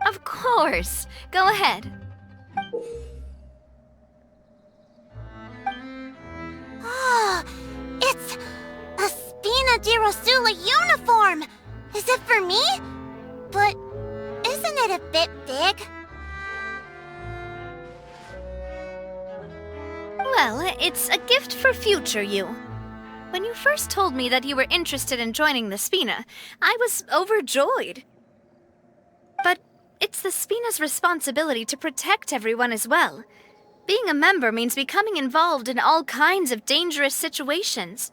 A: Of course. Go ahead.
B: Oh, it's a Spina di Rosula uniform! Is it for me? But isn't it a bit big?
A: Well, it's a gift for future you. When you first told me that you were interested in joining the Spina, I was overjoyed. But it's the Spina's responsibility to protect everyone as well. Being a member means becoming involved in all kinds of dangerous situations.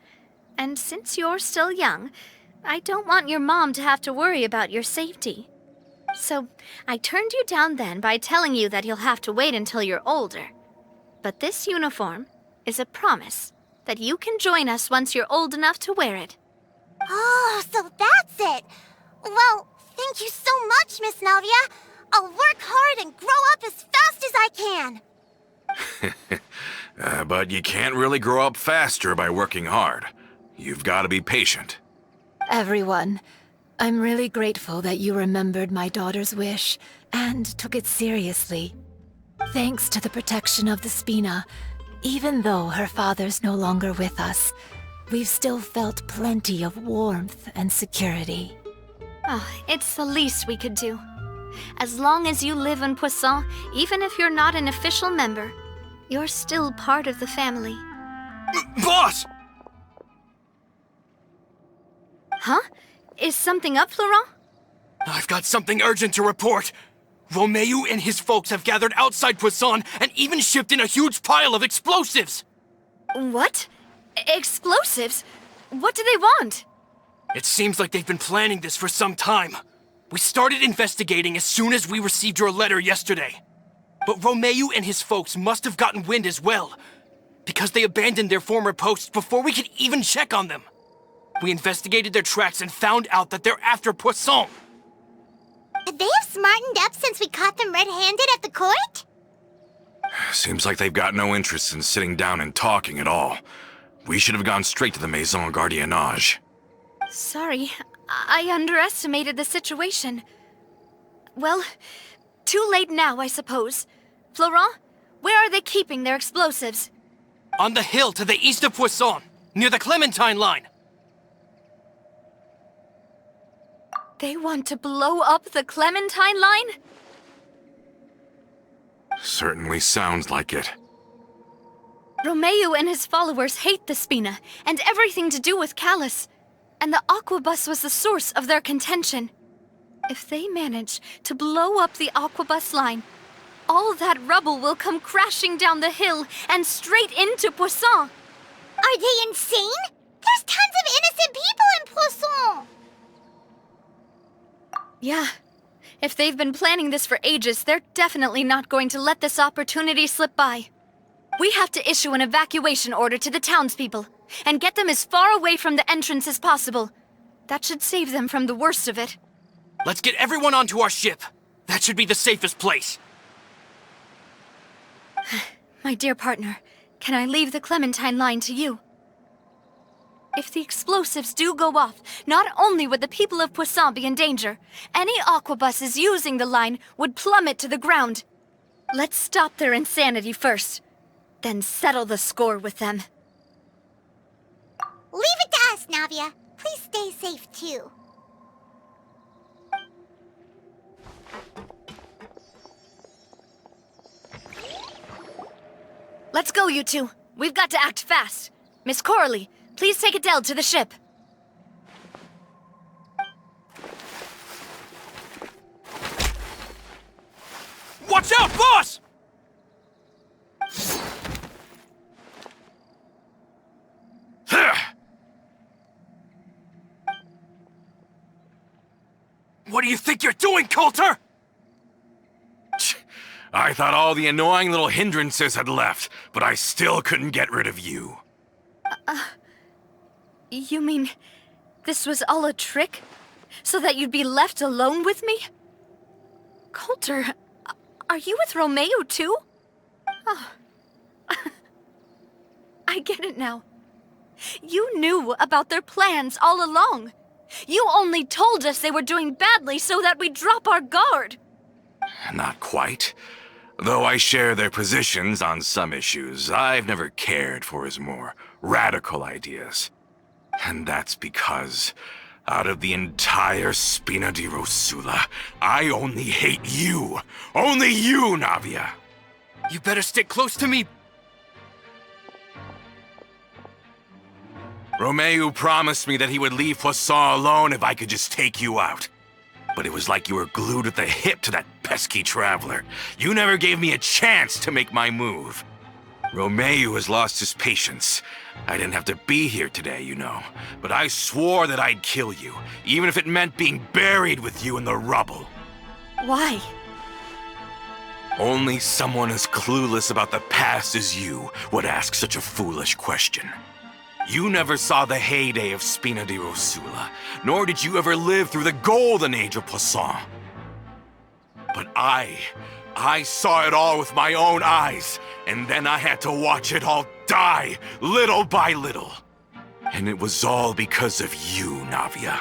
A: And since you're still young, I don't want your mom to have to worry about your safety. So I turned you down then by telling you that you'll have to wait until you're older. But this uniform is a promise that you can join us once you're old enough to wear it.
B: Oh, so that's it! Well, thank you so much, Miss Navia. I'll work hard and grow up as fast as I can.
F: But you can't really grow up faster by working hard. You've got to be patient.
C: Everyone, I'm really grateful that you remembered my daughter's wish and took it seriously. Thanks to the protection of the Spina, even though her father's no longer with us, we've still felt plenty of warmth and security.
A: Oh, it's the least we could do. As long as you live in Poisson, even if you're not an official member, you're still part of the family.
D: Boss!
A: Huh? Is something up, Florent?
D: I've got something urgent to report. Romeuf and his folks have gathered outside Poisson and even shipped in a huge pile of explosives.
A: What? Explosives? What do they want?
D: It seems like they've been planning this for some time. We started investigating as soon as we received your letter yesterday. But Romeuf and his folks must have gotten wind as well, because they abandoned their former posts before we could even check on them. We investigated their tracks and found out that they're after Poisson.
B: They have smartened up since we caught them red-handed at the court?
F: Seems like they've got no interest in sitting down and talking at all. We should have gone straight to the Maison Gardiennage.
A: Sorry, I underestimated the situation. Well, too late now, I suppose. Florent, where are they keeping their explosives?
D: On the hill to the east of Poisson, near the Clementine line.
A: They want to blow up the Clementine line?
F: Certainly sounds like it.
A: Romeuf and his followers hate the Spina, and everything to do with Callas. And the Aquabus was the source of their contention. If they manage to blow up the Aquabus line, all that rubble will come crashing down the hill and straight into Poisson.
B: Are they insane? There's tons of innocent people in Poisson!
A: Yeah. If they've been planning this for ages, they're definitely not going to let this opportunity slip by. We have to issue an evacuation order to the townspeople, and get them as far away from the entrance as possible. That should save them from the worst of it.
D: Let's get everyone onto our ship. That should be the safest place.
A: My dear partner, can I leave the Clementine line to you? If the explosives do go off, not only would the people of Poisson be in danger, any aquabuses using the line would plummet to the ground. Let's stop their insanity first, then settle the score with them.
B: Leave it to us, Navia. Please stay safe, too.
A: Let's go, you two. We've got to act fast. Miss Coralie, please take Adele to the ship.
D: Watch out, boss! What do you think you're doing, Colter?
F: I thought all the annoying little hindrances had left, but I still couldn't get rid of you.
A: You mean this was all a trick? So that you'd be left alone with me? Colter, are you with Romeuf too? Oh. I get it now. You knew about their plans all along. You only told us they were doing badly so that we'd drop our guard.
F: Not quite. Though I share their positions on some issues, I've never cared for his more radical ideas. And that's because, out of the entire Spina di Rosula, I only hate you. Only you, Navia.
D: You better stick close to me.
F: Romeuf promised me that he would leave Poisson alone if I could just take you out. But it was like you were glued at the hip to that pesky traveler. You never gave me a chance to make my move. Romeuf has lost his patience. I didn't have to be here today, you know. But I swore that I'd kill you, even if it meant being buried with you in the rubble.
A: Why?
F: Only someone as clueless about the past as you would ask such a foolish question. You never saw the heyday of Spina di Rosula, nor did you ever live through the golden age of Poisson. But I saw it all with my own eyes, and then I had to watch it all die, little by little. And it was all because of you, Navia.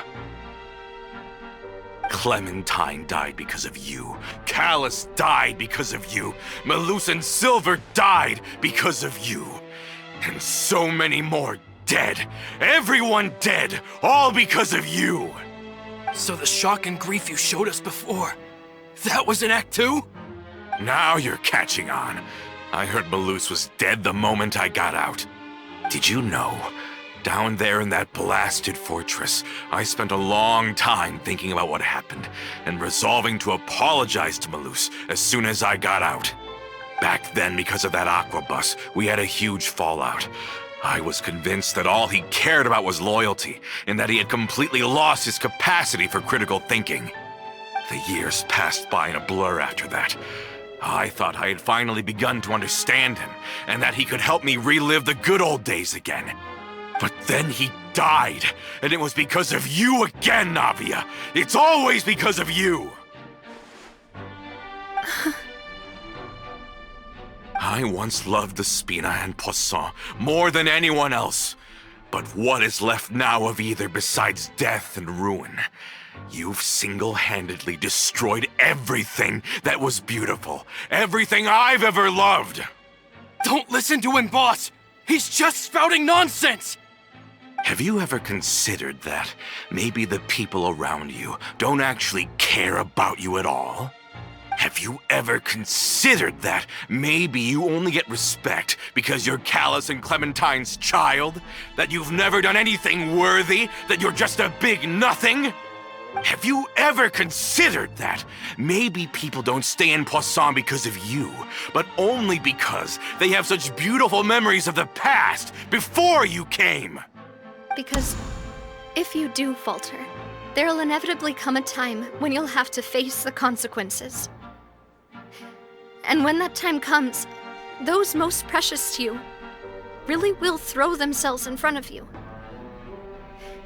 F: Clementine died because of you. Callas died because of you. Melus and Silver died because of you. And so many more dead. Everyone dead. All because of you.
D: So the shock and grief you showed us before, that was in Act 2?
F: Now you're catching on. I heard Melus was dead the moment I got out. Did you know? Down there in that blasted fortress, I spent a long time thinking about what happened and resolving to apologize to Melus as soon as I got out. Back then, because of that aquabus, we had a huge fallout. I was convinced that all he cared about was loyalty, and that he had completely lost his capacity for critical thinking. The years passed by in a blur after that. I thought I had finally begun to understand him, and that he could help me relive the good old days again. But then he died, and it was because of you again, Navia. It's always because of you. I once loved the Spina and Poisson more than anyone else. But what is left now of either besides death and ruin? You've single-handedly destroyed everything that was beautiful. Everything I've ever loved.
D: Don't listen to him, boss! He's just spouting nonsense!
F: Have you ever considered that maybe the people around you don't actually care about you at all? Have you ever considered that maybe you only get respect because you're Callas and Clementine's child? That you've never done anything worthy? That you're just a big nothing? Have you ever considered that maybe people don't stay in Poisson because of you, but only because they have such beautiful memories of the past before you came?
A: Because if you do falter, there'll inevitably come a time when you'll have to face the consequences. And when that time comes, those most precious to you really will throw themselves in front of you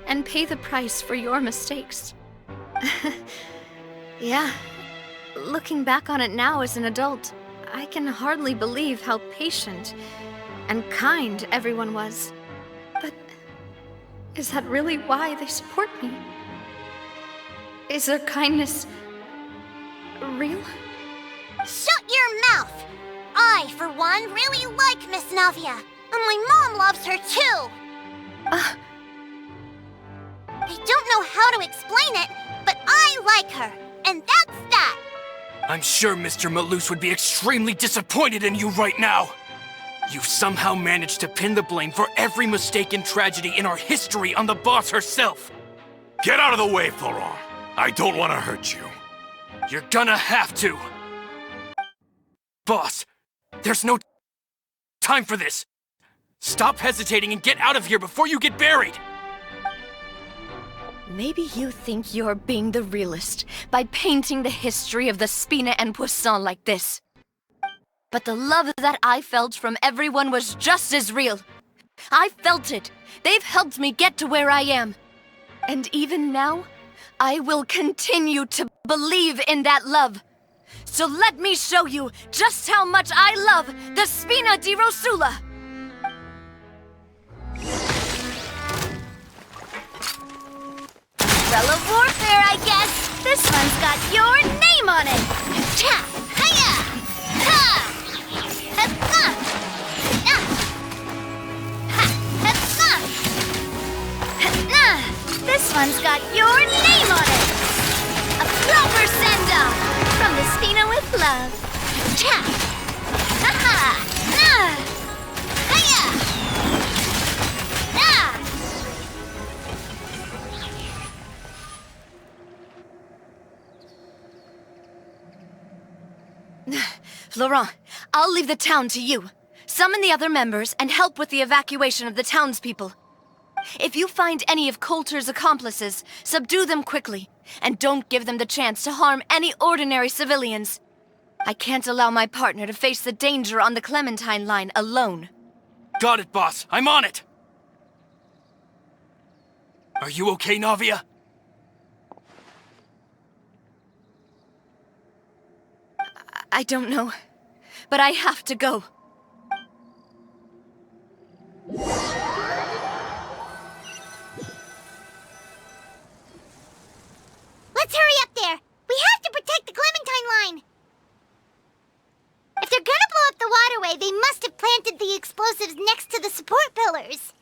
A: and pay the price for your mistakes. Yeah, looking back on it now as an adult, I can hardly believe how patient and kind everyone was. But is that really why they support me? Is their kindness real?
B: Shut your mouth! I, for one, really like Miss Navia, and my mom loves her too! I don't know how to explain it, but I like her, and that's that!
D: I'm sure Mr. Malus would be extremely disappointed in you right now! You've somehow managed to pin the blame for every mistake and tragedy in our history on the boss herself!
F: Get out of the way, Florent! I don't want to hurt you.
D: You're gonna have to! Boss, there's no time for this! Stop hesitating and get out of here before you get buried!
A: Maybe you think you're being the realist by painting the history of the Spina and Poisson like this. But the love that I felt from everyone was just as real. I felt it. They've helped me get to where I am. And even now, I will continue to believe in that love. So let me show you just how much I love the Spina di Rosula!
B: Fellow warfare, I guess! This one's got your name on it! Cha! Hiya! Ha! Ha! Ha! Ha! This one's got your name on it! A proper send-off from the Spina with love! Cha! Ha! Ha! Hiya! Ha!
A: Florent, I'll leave the town to you. Summon the other members and help with the evacuation of the townspeople. If you find any of Colter's accomplices, subdue them quickly, and don't give them the chance to harm any ordinary civilians. I can't allow my partner to face the danger on the Clementine line alone.
D: Got it, boss. I'm on it! Are you okay, Navia?
A: I don't know, but I have to go.
B: Let's hurry up there! We have to protect the Clementine line! If they're gonna blow up the waterway, they must have planted the explosives next to the support pillars.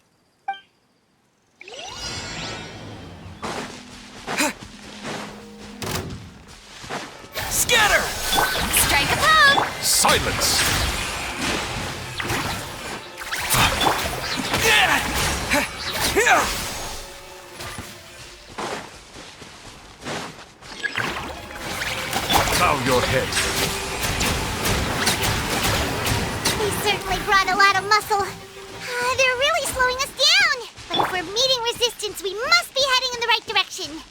D: Scatter!
A: Strike a pose!
F: Silence! Bow your head.
B: They certainly brought a lot of muscle. They're really we're meeting resistance. We must be heading in the right direction.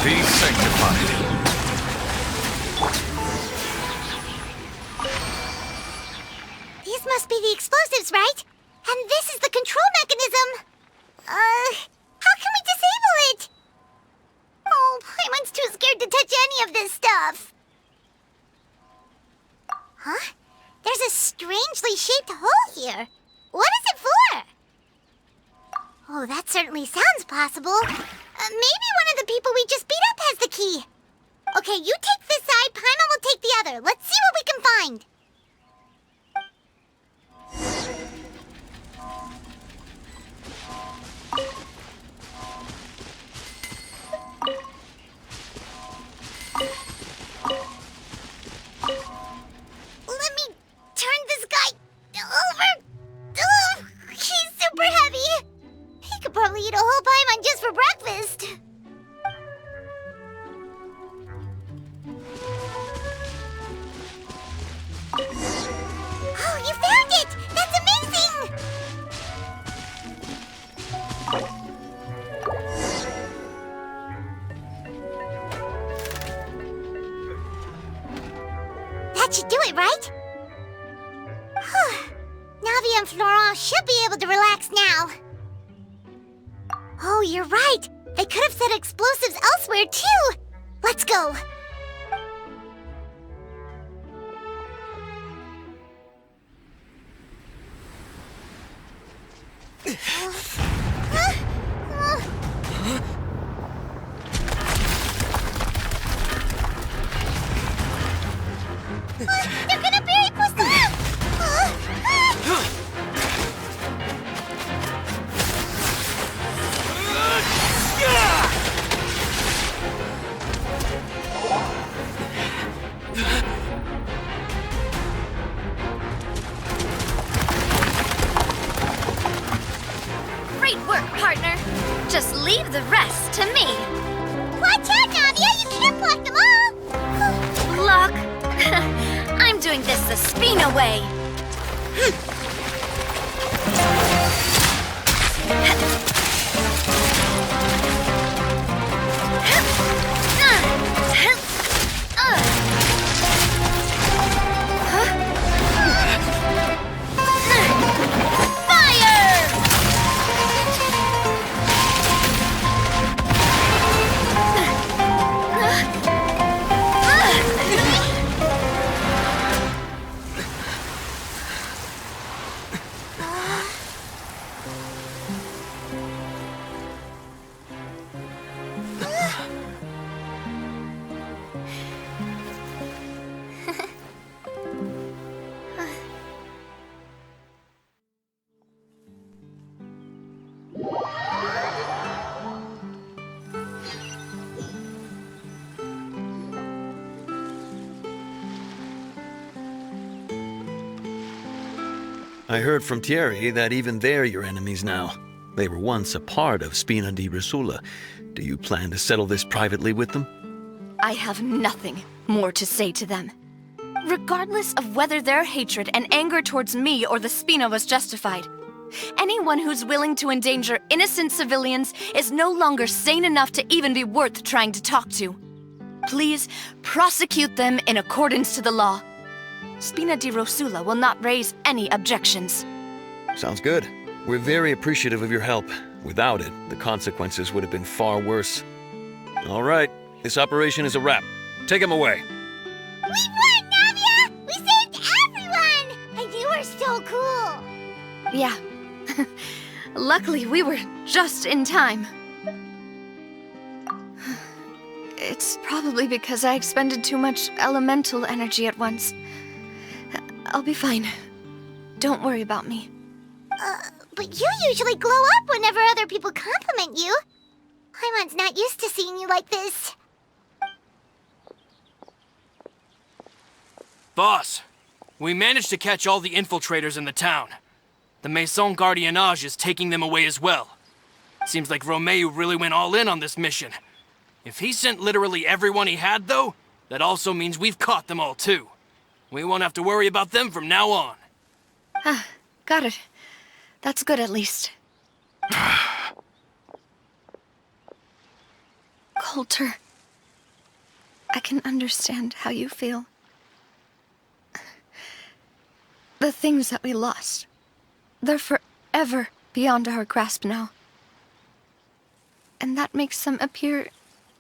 F: Be sanctified.
B: These must be the explosives, right? And this is the control mechanism. How can we disable it? Oh, Paimon's too scared to touch any of this stuff. Huh? There's a strangely shaped hole here. What is it for? Oh, that certainly sounds possible. Maybe one of the people we just beat up has the key. Okay, you take this side, Paimon will take the other. Let's see what we can find. Let me turn this guy over. Oh, he's super heavy. He could probably eat a whole Paimon just for breakfast. Oh, you found it! That's amazing! That should do it, right? Navia and Florent should be able to relax now. Oh, you're right. They could have set explosives elsewhere, too. Let's go. They're gonna bury Poisson!
A: Great work, partner. Just leave the rest to me.
B: Watch out, Navia! You can't block them all!
A: Block? I'm doing this the Spina way.
H: I heard from Thierry that even they're your enemies now. They were once a part of Spina di Rusula. Do you plan to settle this privately with them?
A: I have nothing more to say to them. Regardless of whether their hatred and anger towards me or the Spina was justified, anyone who's willing to endanger innocent civilians is no longer sane enough to even be worth trying to talk to. Please prosecute them in accordance to the law. Spina di Rusula will not raise any objections.
H: Sounds good. We're very appreciative of your help. Without it, the consequences would have been far worse. All right, this operation is a wrap. Take him away.
B: We won, Navia! We saved everyone! And you were so cool!
A: Yeah. Luckily, we were just in time. It's probably because I expended too much elemental energy at once. I'll be fine. Don't worry about me.
B: But you usually glow up whenever other people compliment you. Paimon's not used to seeing you like this.
D: Boss, we managed to catch all the infiltrators in the town. The Maison Gardiennage is taking them away as well. Seems like Romeuf really went all in on this mission. If he sent literally everyone he had, though, that also means we've caught them all, too. We won't have to worry about them from now on.
A: Ah, got it. That's good, at least. Colter, I can understand how you feel. The things that we lost, they're forever beyond our grasp now. And that makes them appear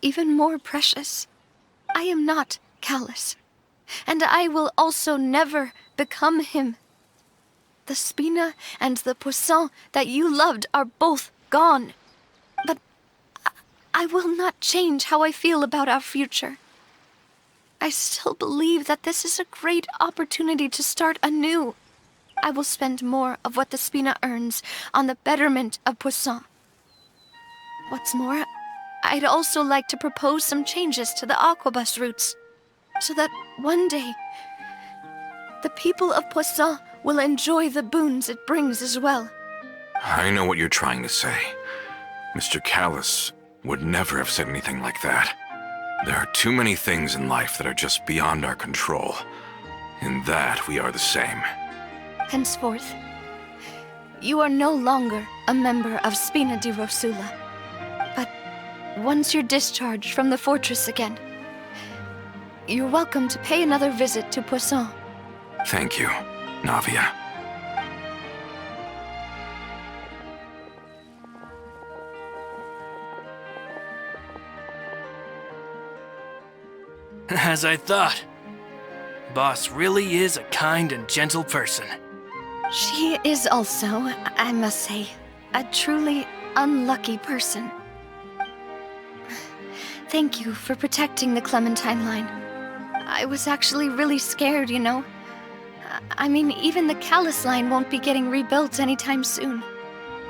A: even more precious. I am not Callas, and I will also never become him. The Spina and the Poisson that you loved are both gone. But I will not change how I feel about our future. I still believe that this is a great opportunity to start anew. I will spend more of what the Spina earns on the betterment of Poisson. What's more, I'd also like to propose some changes to the aquabus routes, so that one day, the people of Poisson will enjoy the boons it brings as well.
F: I know what you're trying to say. Mr. Callas would never have said anything like that. There are too many things in life that are just beyond our control. In that, we are the same.
A: Henceforth, you are no longer a member of Spina di Rosula. But once you're discharged from the fortress again, you're welcome to pay another visit to Poisson.
F: Thank you, Navia.
D: As I thought. Boss really is a kind and gentle person.
A: She is also, I must say, a truly unlucky person. Thank you for protecting the Clementine line. I was actually really scared, you know. I mean, even the Callas line won't be getting rebuilt anytime soon.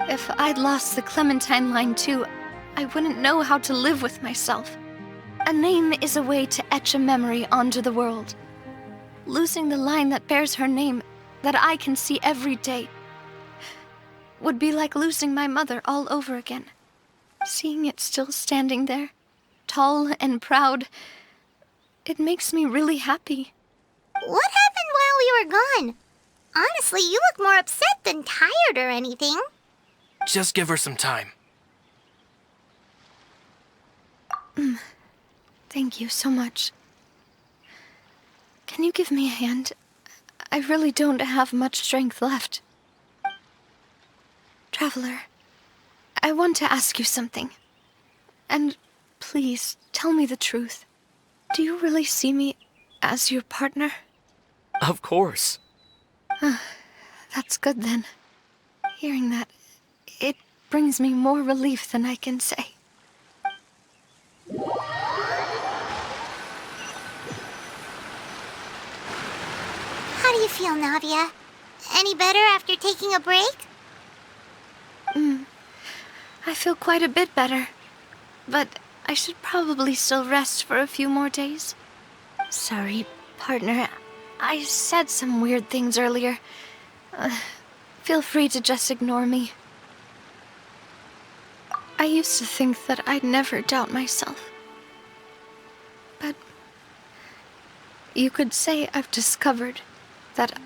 A: If I'd lost the Clementine line too, I wouldn't know how to live with myself. A name is a way to etch a memory onto the world. Losing the line that bears her name, that I can see every day, would be like losing my mother all over again. Seeing it still standing there, tall and proud, it makes me really happy.
B: What happened while we were gone? Honestly, you look more upset than tired or anything.
D: Just give her some time.
A: Thank you so much. Can you give me a hand? I really don't have much strength left. Traveler, I want to ask you something. And please, tell me the truth. Do you really see me as your partner?
D: Of course.
A: That's good then. Hearing that, it brings me more relief than I can say.
B: How do you feel, Navia? Any better after taking a break?
A: I feel quite a bit better. But I should probably still rest for a few more days. Sorry, partner. I said some weird things earlier. Feel free to just ignore me. I used to think that I'd never doubt myself. But you could say I've discovered that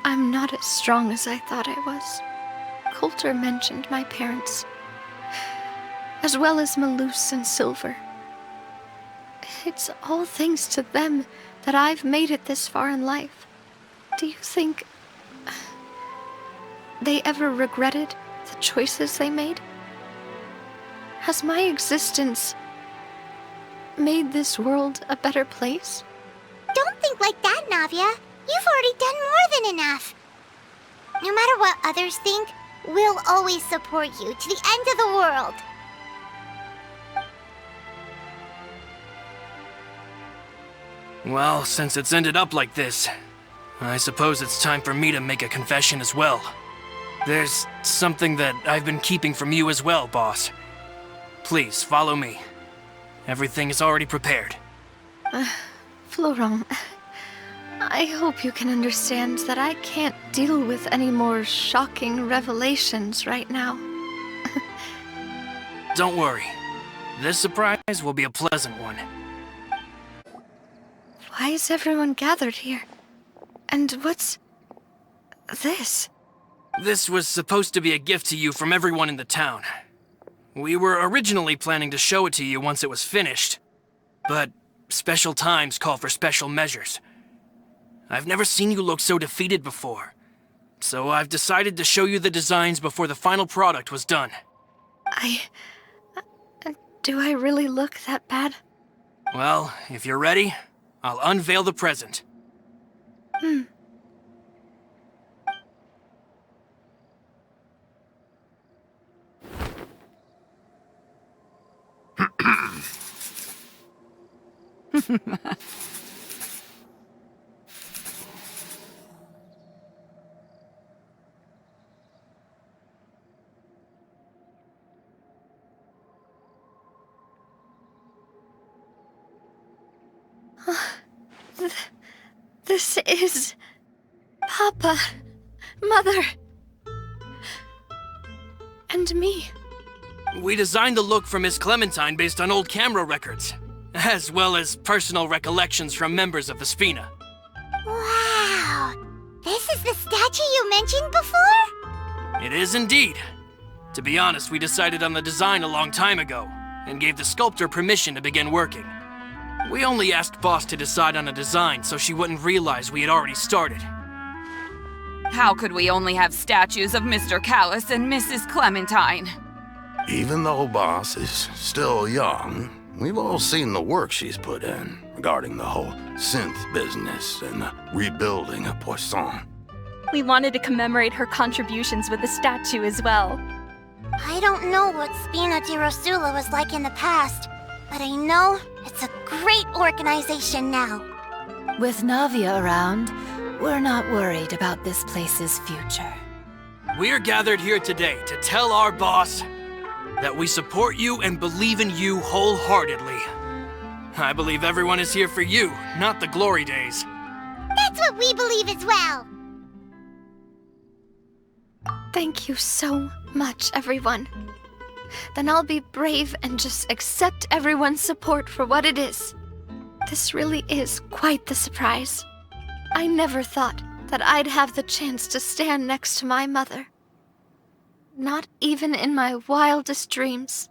A: I'm not as strong as I thought I was. Colter mentioned my parents, as well as Malus and Silver. It's all thanks to them that I've made it this far in life. Do you think they ever regretted the choices they made? Has my existence made this world a better place?
B: Don't think like that, Navia. You've already done more than enough. No matter what others think, we'll always support you to the end of the world.
D: Well, since it's ended up like this, I suppose it's time for me to make a confession as well. There's something that I've been keeping from you as well, boss. Please, follow me. Everything is already prepared.
A: Florent, I hope you can understand that I can't deal with any more shocking revelations right now.
D: Don't worry. This surprise will be a pleasant one.
A: Why is everyone gathered here? And what's this?
D: This was supposed to be a gift to you from everyone in the town. We were originally planning to show it to you once it was finished, but special times call for special measures. I've never seen you look so defeated before, so I've decided to show you the designs before the final product was done.
A: Do I really look that bad?
D: Well, if you're ready, I'll unveil the present.
A: This is... Papa, Mother, and me.
D: We designed the look for Miss Clementine based on old camera records, as well as personal recollections from members of the Spina.
B: Wow! This is the statue you mentioned before?
D: It is indeed. To be honest, we decided on the design a long time ago, and gave the sculptor permission to begin working. We only asked Boss to decide on a design so she wouldn't realize we had already started.
I: How could we only have statues of Mr. Callas and Mrs. Clementine?
J: Even though Boss is still young, we've all seen the work she's put in regarding the whole Sinthe business and the rebuilding of Poisson.
K: We wanted to commemorate her contributions with a statue as well.
B: I don't know what Spina di Rosula was like in the past, but I know it's a great organization now.
C: With Navia around, we're not worried about this place's future.
D: We're gathered here today to tell our boss that we support you and believe in you wholeheartedly. I believe everyone is here for you, not the glory days.
B: That's what we believe as well.
A: Thank you so much, everyone. Then I'll be brave and just accept everyone's support for what it is. This really is quite the surprise. I never thought that I'd have the chance to stand next to my mother. Not even in my wildest dreams.